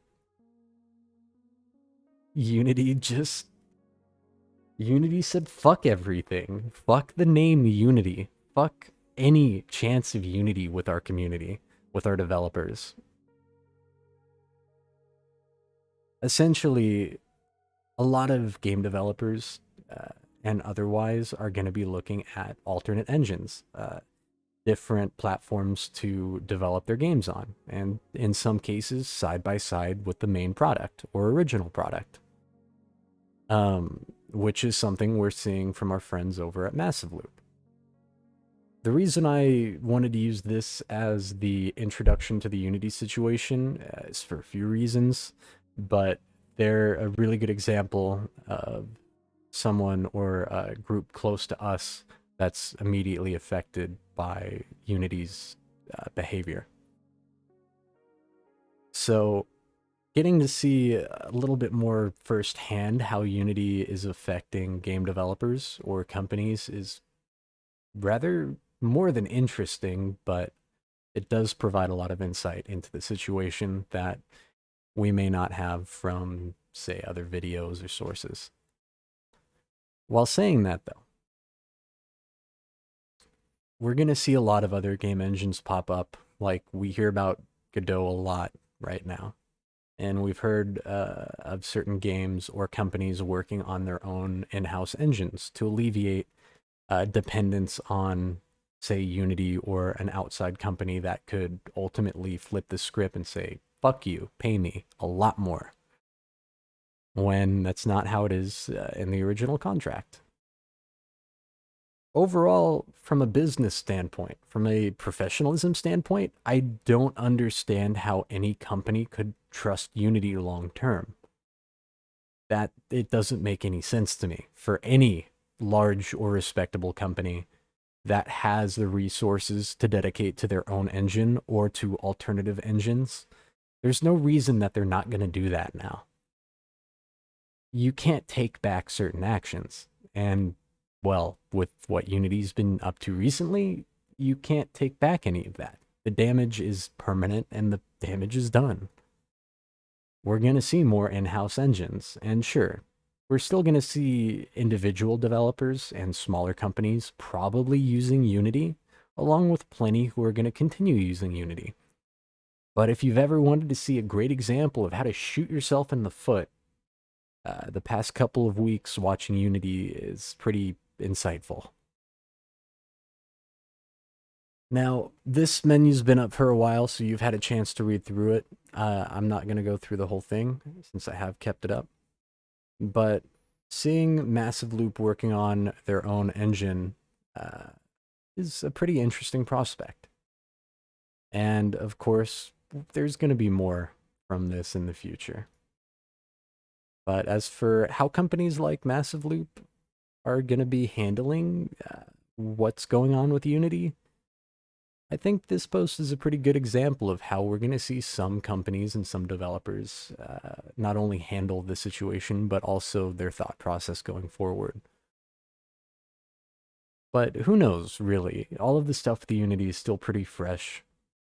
Unity said fuck everything. Fuck the name Unity. Fuck any chance of unity with our community, with our developers. Essentially, a lot of game developers and otherwise are going to be looking at alternate engines, different platforms to develop their games on, and in some cases, side by side with the main product or original product, which is something we're seeing from our friends over at Massive Loop. The reason I wanted to use this as the introduction to the Unity situation is for a few reasons, but they're a really good example of someone or a group close to us that's immediately affected by Unity's behavior. So getting to see a little bit more firsthand how Unity is affecting game developers or companies is rather more than interesting, but it does provide a lot of insight into the situation that we may not have from, say, other videos or sources. While saying that, though, we're going to see a lot of other game engines pop up. Like, we hear about Godot a lot right now. And we've heard of certain games or companies working on their own in-house engines to alleviate dependence on, say, Unity or an outside company that could ultimately flip the script and say, fuck you, pay me a lot more, when that's not how it is in the original contract. Overall, from a business standpoint, from a professionalism standpoint, I don't understand how any company could trust Unity long term. That it doesn't make any sense to me for any large or respectable company that has the resources to dedicate to their own engine or to alternative engines. There's no reason that they're not going to do that now. You can't take back certain actions. And, well, with what Unity's been up to recently, you can't take back any of that. The damage is permanent and the damage is done. We're going to see more in-house engines, and sure, we're still going to see individual developers and smaller companies probably using Unity, along with plenty who are going to continue using Unity. But if you've ever wanted to see a great example of how to shoot yourself in the foot, the past couple of weeks watching Unity is pretty insightful. Now, this menu's been up for a while, so you've had a chance to read through it. I'm not going to go through the whole thing, since I have kept it up. But seeing Massive Loop working on their own engine is a pretty interesting prospect. And, of course, there's going to be more from this in the future. But as for how companies like Massive Loop are going to be handling what's going on with Unity, I think this post is a pretty good example of how we're going to see some companies and some developers not only handle the situation, but also their thought process going forward. But who knows, really? All of the stuff with the Unity is still pretty fresh.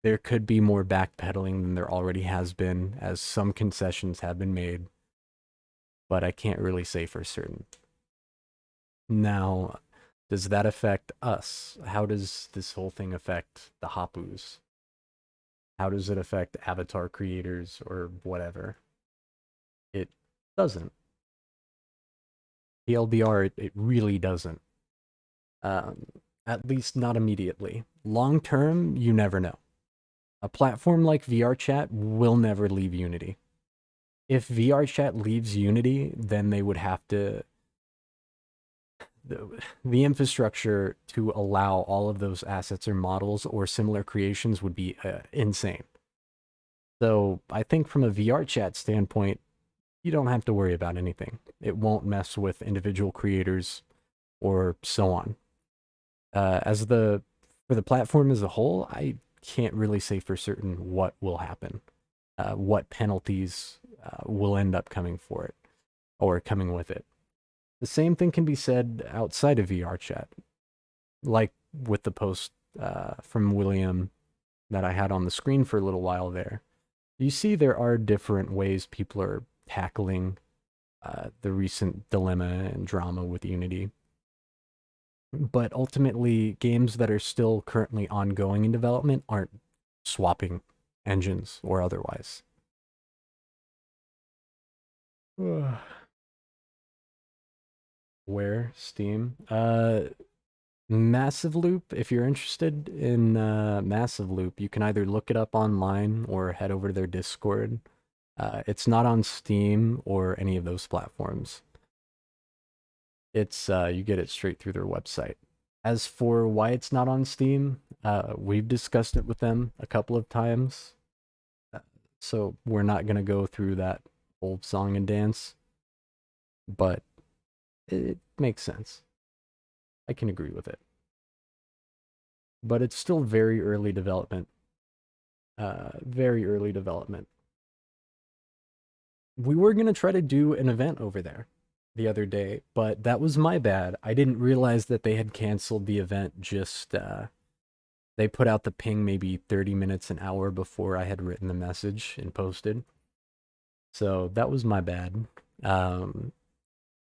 There could be more backpedaling than there already has been, as some concessions have been made. But I can't really say for certain. Now, does that affect us? How does this whole thing affect the Hoppous? How does it affect avatar creators or whatever? It doesn't. TLDR, it really doesn't. At least not immediately. Long term, you never know. A platform like VRChat will never leave Unity. If VRChat leaves Unity, then they would have to... The infrastructure to allow all of those assets or models or similar creations would be insane. So I think from a VRChat standpoint, you don't have to worry about anything. It won't mess with individual creators or so on. For the platform as a whole, I can't really say for certain what will happen, what penalties will end up coming for it or coming with it. The same thing can be said outside of VRChat, like with the post from William that I had on the screen for a little while there. You see, there are different ways people are tackling the recent dilemma and drama with Unity. But ultimately, games that are still currently ongoing in development aren't swapping engines or otherwise. Where? Steam? Massive Loop. If you're interested in Massive Loop, you can either look it up online or head over to their Discord. It's not on Steam or any of those platforms. It's you get it straight through their website. As for why it's not on Steam, we've discussed it with them a couple of times, uh, so we're not gonna go through that whole song and dance, but it makes sense. I can agree with it. But it's still very early development. Very early development. We were gonna try to do an event over there the other day, but that was my bad. I didn't realize that they had canceled the event. Just they put out the ping maybe 30 minutes, an hour before I had written the message and posted. So that was my bad. Um,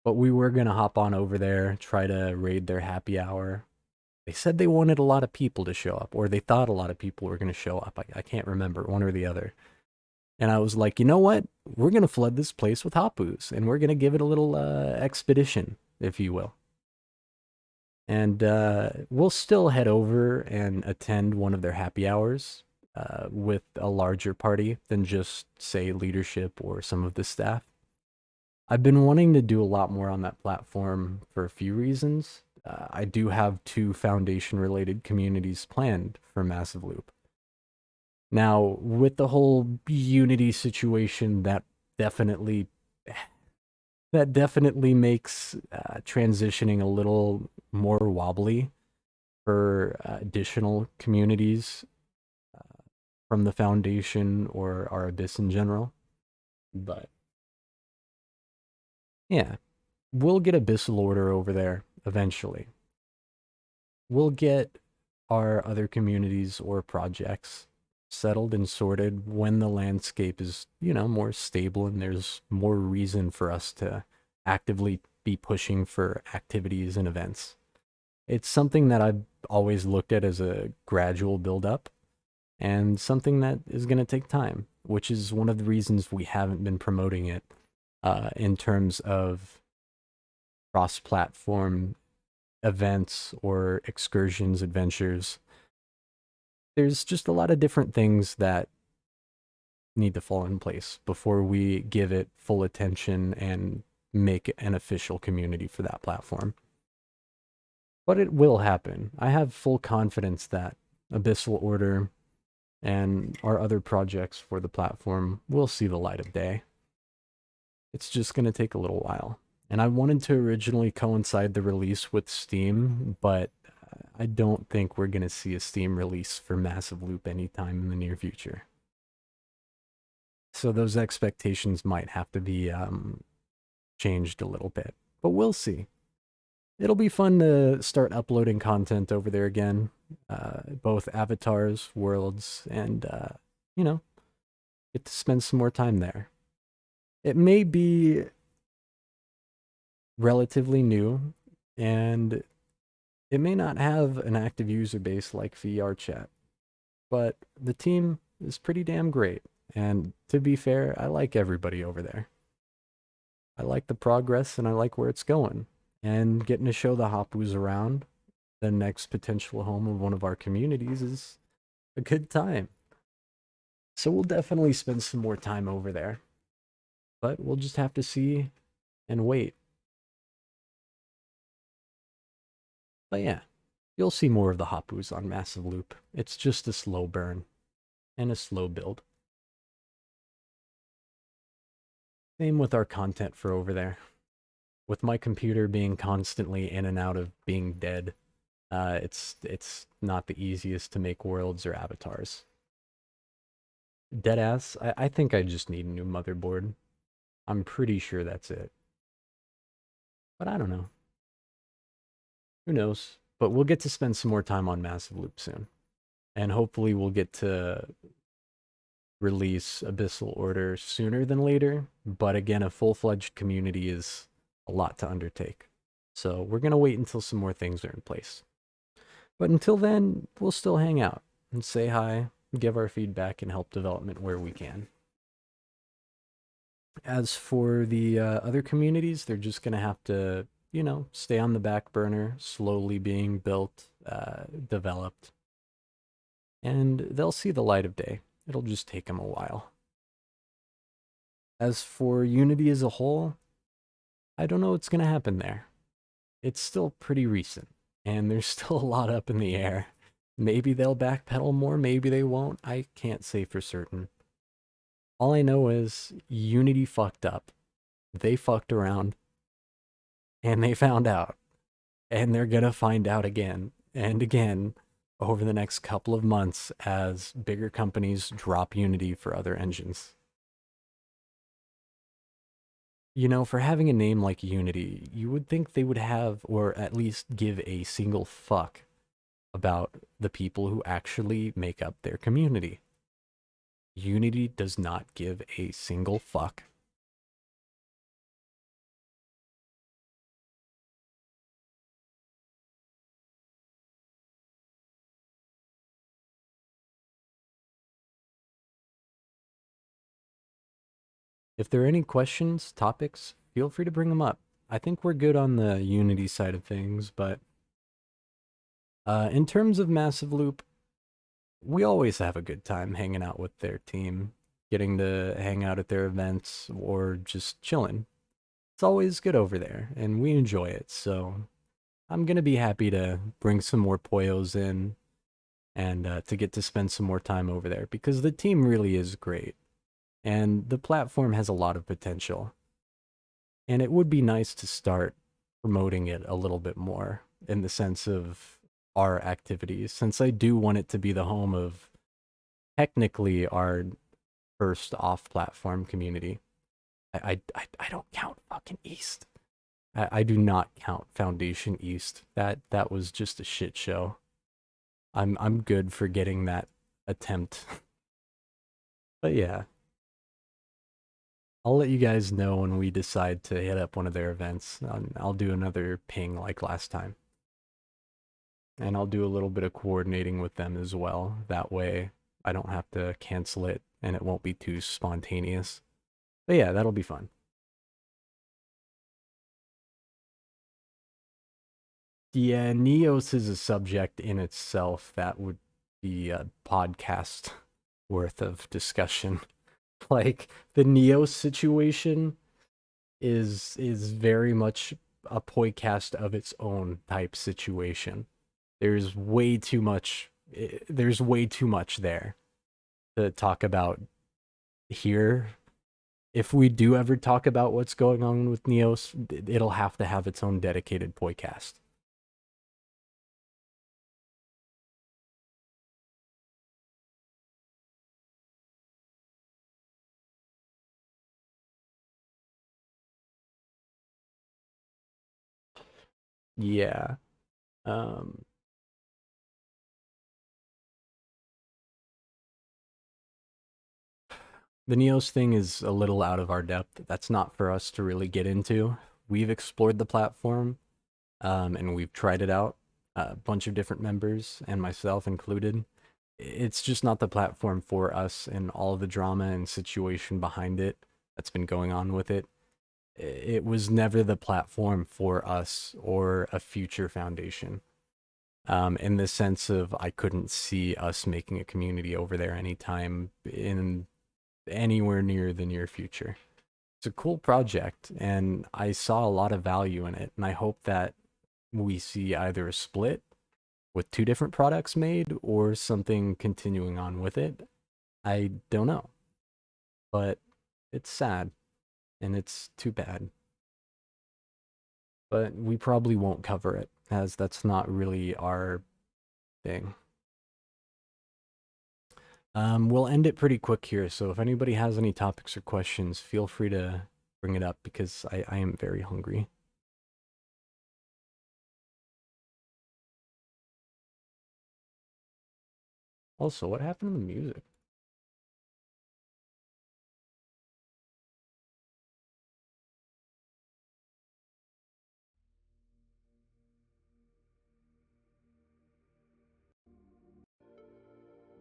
but we were gonna hop on over there, try to raid their happy hour. They said they wanted a lot of people to show up, or they thought a lot of people were gonna show up. I can't remember, one or the other. And I was like, you know what? We're gonna flood this place with Hoppous, and we're gonna give it a little expedition, if you will. And we'll still head over and attend one of their happy hours with a larger party than just, say, leadership or some of the staff. I've been wanting to do a lot more on that platform for a few reasons. I do have two foundation related communities planned for Massive Loop. Now, with the whole Unity situation, definitely that definitely makes transitioning a little more wobbly for additional communities from the foundation or our abyss in general. But yeah, we'll get abyssal order over there eventually. We'll get our other communities or projects settled and sorted when the landscape is, more stable and there's more reason for us to actively be pushing for activities and events. It's something that I've always looked at as a gradual build up and something that is going to take time, which is one of the reasons we haven't been promoting it in terms of cross platform events or excursions, adventures. There's just a lot of different things that need to fall in place before we give it full attention and make an official community for that platform. But it will happen. I have full confidence that Abyssal Order and our other projects for the platform will see the light of day. It's just going to take a little while. And I wanted to originally coincide the release with Steam, but I don't think we're going to see a Steam release for Massive Loop anytime in the near future. So those expectations might have to be changed a little bit, but we'll see. It'll be fun to start uploading content over there again, both avatars, worlds, and, get to spend some more time there. It may be relatively new, and it may not have an active user base like VR chat, but the team is pretty damn great. And to be fair, I like everybody over there. I like the progress and I like where it's going. And getting to show the Hoppous around, the next potential home of one of our communities, is a good time. So we'll definitely spend some more time over there. But we'll just have to see and wait. But yeah, you'll see more of the Hoppous on Massive Loop. It's just a slow burn and a slow build. Same with our content for over there. With my computer being constantly in and out of being dead, it's not the easiest to make worlds or avatars. Deadass, I think I just need a new motherboard. I'm pretty sure that's it. But I don't know. Who knows? But we'll get to spend some more time on Massive Loop soon. And hopefully we'll get to release Abyssal Order sooner than later, but again, a full-fledged community is a lot to undertake. So we're going to wait until some more things are in place. But until then, we'll still hang out and say hi, give our feedback, and help development where we can. As for the other communities, they're just going to have to, stay on the back burner, slowly being built, developed, and they'll see the light of day. It'll just take them a while. As for Unity as a whole, I don't know what's going to happen there. It's still pretty recent, and there's still a lot up in the air. Maybe they'll backpedal more, maybe they won't. I can't say for certain. All I know is Unity fucked up. They fucked around, and they found out. And they're gonna find out again and again over the next couple of months as bigger companies drop Unity for other engines. For having a name like Unity, you would think they would have, or at least give a single fuck about the people who actually make up their community. Unity does not give a single fuck. If there are any questions, topics, feel free to bring them up. I think we're good on the Unity side of things, but in terms of Massive Loop, we always have a good time hanging out with their team, getting to hang out at their events, or just chilling. It's always good over there, and we enjoy it, so I'm gonna be happy to bring some more Poyos in and to get to spend some more time over there because the team really is great, and the platform has a lot of potential. And it would be nice to start promoting it a little bit more in the sense of our activities, since I do want it to be the home of technically our first off-platform community. I don't count fucking East. I do not count Foundation East. That was just a shit show. I'm good for getting that attempt. But yeah, I'll let you guys know when we decide to hit up one of their events. I'll do another ping like last time. And I'll do a little bit of coordinating with them as well. That way I don't have to cancel it and it won't be too spontaneous. But yeah, that'll be fun. Yeah, Neos is a subject in itself that would be a podcast worth of discussion. Like the Neos situation is very much a podcast of its own type situation. There's way too much there to talk about here. If we do ever talk about what's going on with Neos, it'll have to have its own dedicated podcast. Yeah. Um, the Neos thing is a little out of our depth. That's not for us to really get into. We've explored the platform, and we've tried it out, a bunch of different members, and myself included. It's just not the platform for us, and all the drama and situation behind it that's been going on with it. It was never the platform for us or a future foundation. In the sense of I couldn't see us making a community over there anytime in anywhere near the near future. It's a cool project, and I saw a lot of value in it, and I hope that we see either a split with two different products made or something continuing on with it. I don't know, but it's sad and it's too bad. But we probably won't cover it as that's not really our thing. We'll end it pretty quick here, so if anybody has any topics or questions, feel free to bring it up because I am very hungry. Also, what happened to the music?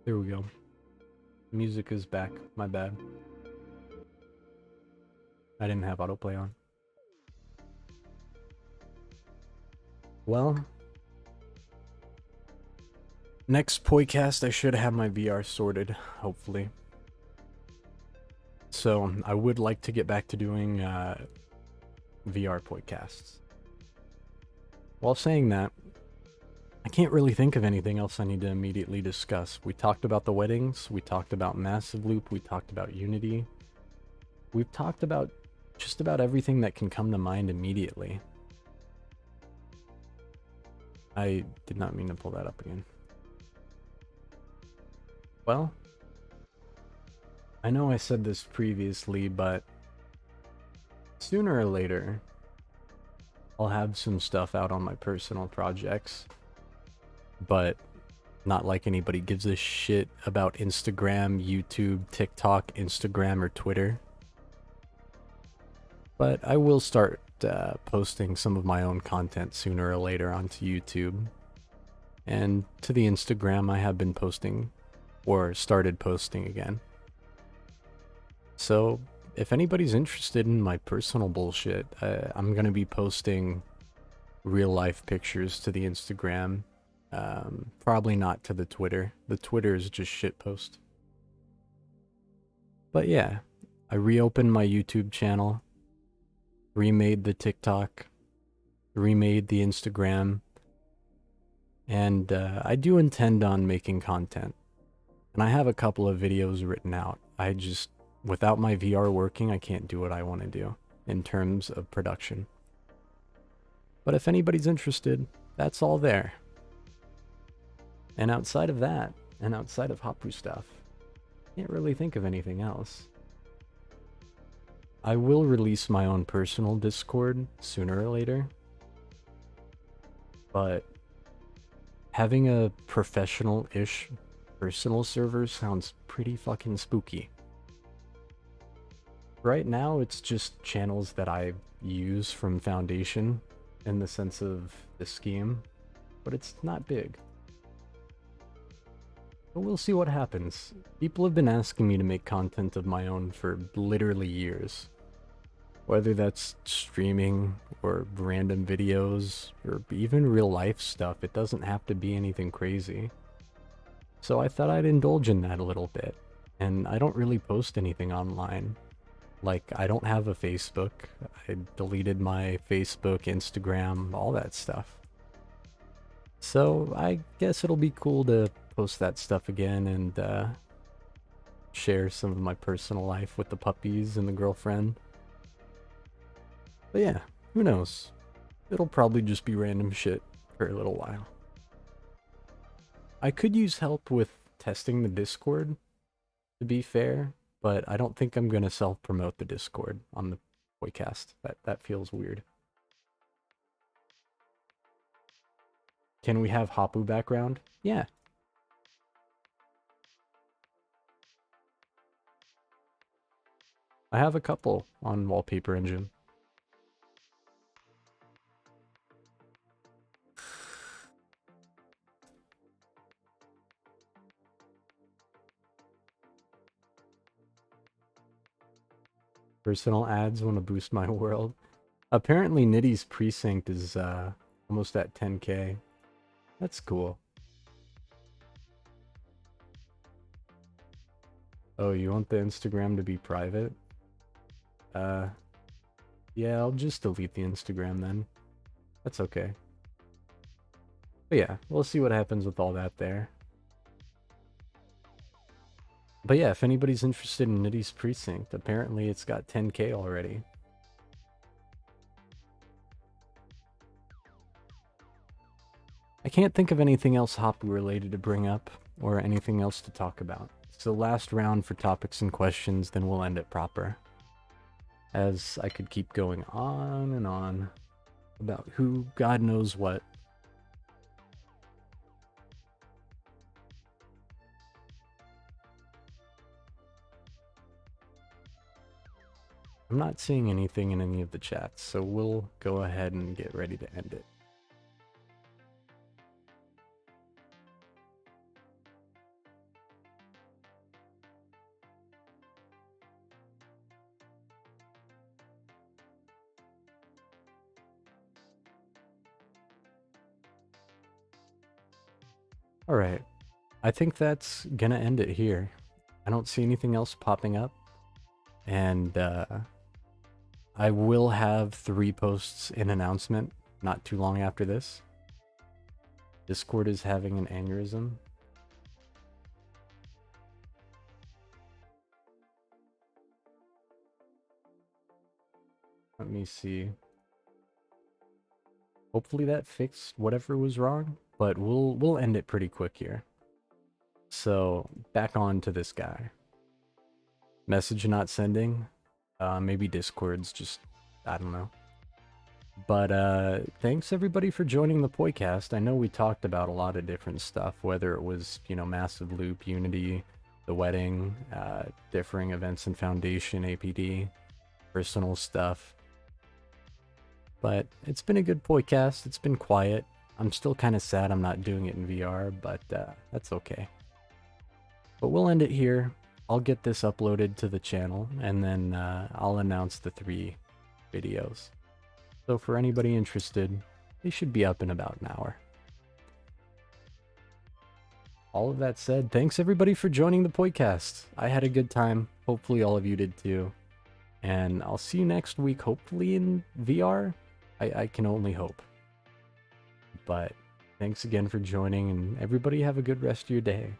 There we go. Music is back. My bad. I didn't have autoplay on. Well, next Poicast, I should have my VR sorted, hopefully. So, I would like to get back to doing VR Poicasts. While saying that, I can't really think of anything else I need to immediately discuss. We talked about the weddings, we talked about Massive Loop, we talked about Unity. We've talked about just about everything that can come to mind immediately. I did not mean to pull that up again. Well, I know I said this previously, but sooner or later, I'll have some stuff out on my personal projects, but not like anybody gives a shit about Instagram, YouTube, TikTok, Instagram, or Twitter. But I will start posting some of my own content sooner or later onto YouTube. And to the Instagram, I have been posting, or started posting again. So, if anybody's interested in my personal bullshit, I'm going to be posting real life pictures to the Instagram. Probably not to the Twitter. The Twitter is just shitpost. But yeah, I reopened my YouTube channel, remade the TikTok, remade the Instagram, and I do intend on making content. And I have a couple of videos written out. Without my VR working, I can't do what I want to do in terms of production. But if anybody's interested, that's all there. And outside of that, and outside of Hoppous stuff, I can't really think of anything else. I will release my own personal Discord sooner or later, but having a professional-ish personal server sounds pretty fucking spooky. Right now, it's just channels that I use from Foundation in the sense of the scheme, but it's not big. But we'll see what happens. People have been asking me to make content of my own for literally years. Whether that's streaming, or random videos, or even real life stuff, it doesn't have to be anything crazy. So I thought I'd indulge in that a little bit. And I don't really post anything online. Like, I don't have a Facebook. I deleted my Facebook, Instagram, all that stuff. So I guess it'll be cool to post that stuff again and share some of my personal life with the puppies and the girlfriend. But yeah, who knows? It'll probably just be random shit for a little while. I could use help with testing the Discord, to be fair, but I don't think I'm gonna self-promote the Discord on the Poicast. That feels weird. Can we have Hoppous background? Yeah. I have a couple on Wallpaper Engine. Personal ads want to boost my world. Apparently Nitty's precinct is almost at 10k. That's cool. Oh, you want the Instagram to be private? Yeah, I'll just delete the Instagram then. That's okay. But yeah, we'll see what happens with all that there. But yeah, if anybody's interested in Nitty's precinct, apparently it's got 10k already. I can't think of anything else Hoppous related to bring up, or anything else to talk about. So last round for topics and questions, then we'll end it proper. As I could keep going on and on about who God knows what. I'm not seeing anything in any of the chats, so we'll go ahead and get ready to end it. Alright, I think that's gonna end it here. I don't see anything else popping up, and I will have 3 posts in announcement not too long after this. Discord is having an aneurysm. Let me see. Hopefully that fixed whatever was wrong, but we'll end it pretty quick here. So back on to this guy. Message not sending. Maybe Discord's just, I don't know. But thanks everybody for joining the Poicast. I know we talked about a lot of different stuff, whether it was, you know, Massive Loop, Unity, the wedding, differing events in Foundation, APD, personal stuff. But it's been a good Poicast. It's been quiet. I'm still kind of sad I'm not doing it in VR, but that's okay. But we'll end it here. I'll get this uploaded to the channel, and then I'll announce the 3 videos. So for anybody interested, they should be up in about an hour. All of that said, thanks everybody for joining the Poicast. I had a good time. Hopefully all of you did too. And I'll see you next week, hopefully in VR. I can only hope. But thanks again for joining, and everybody have a good rest of your day.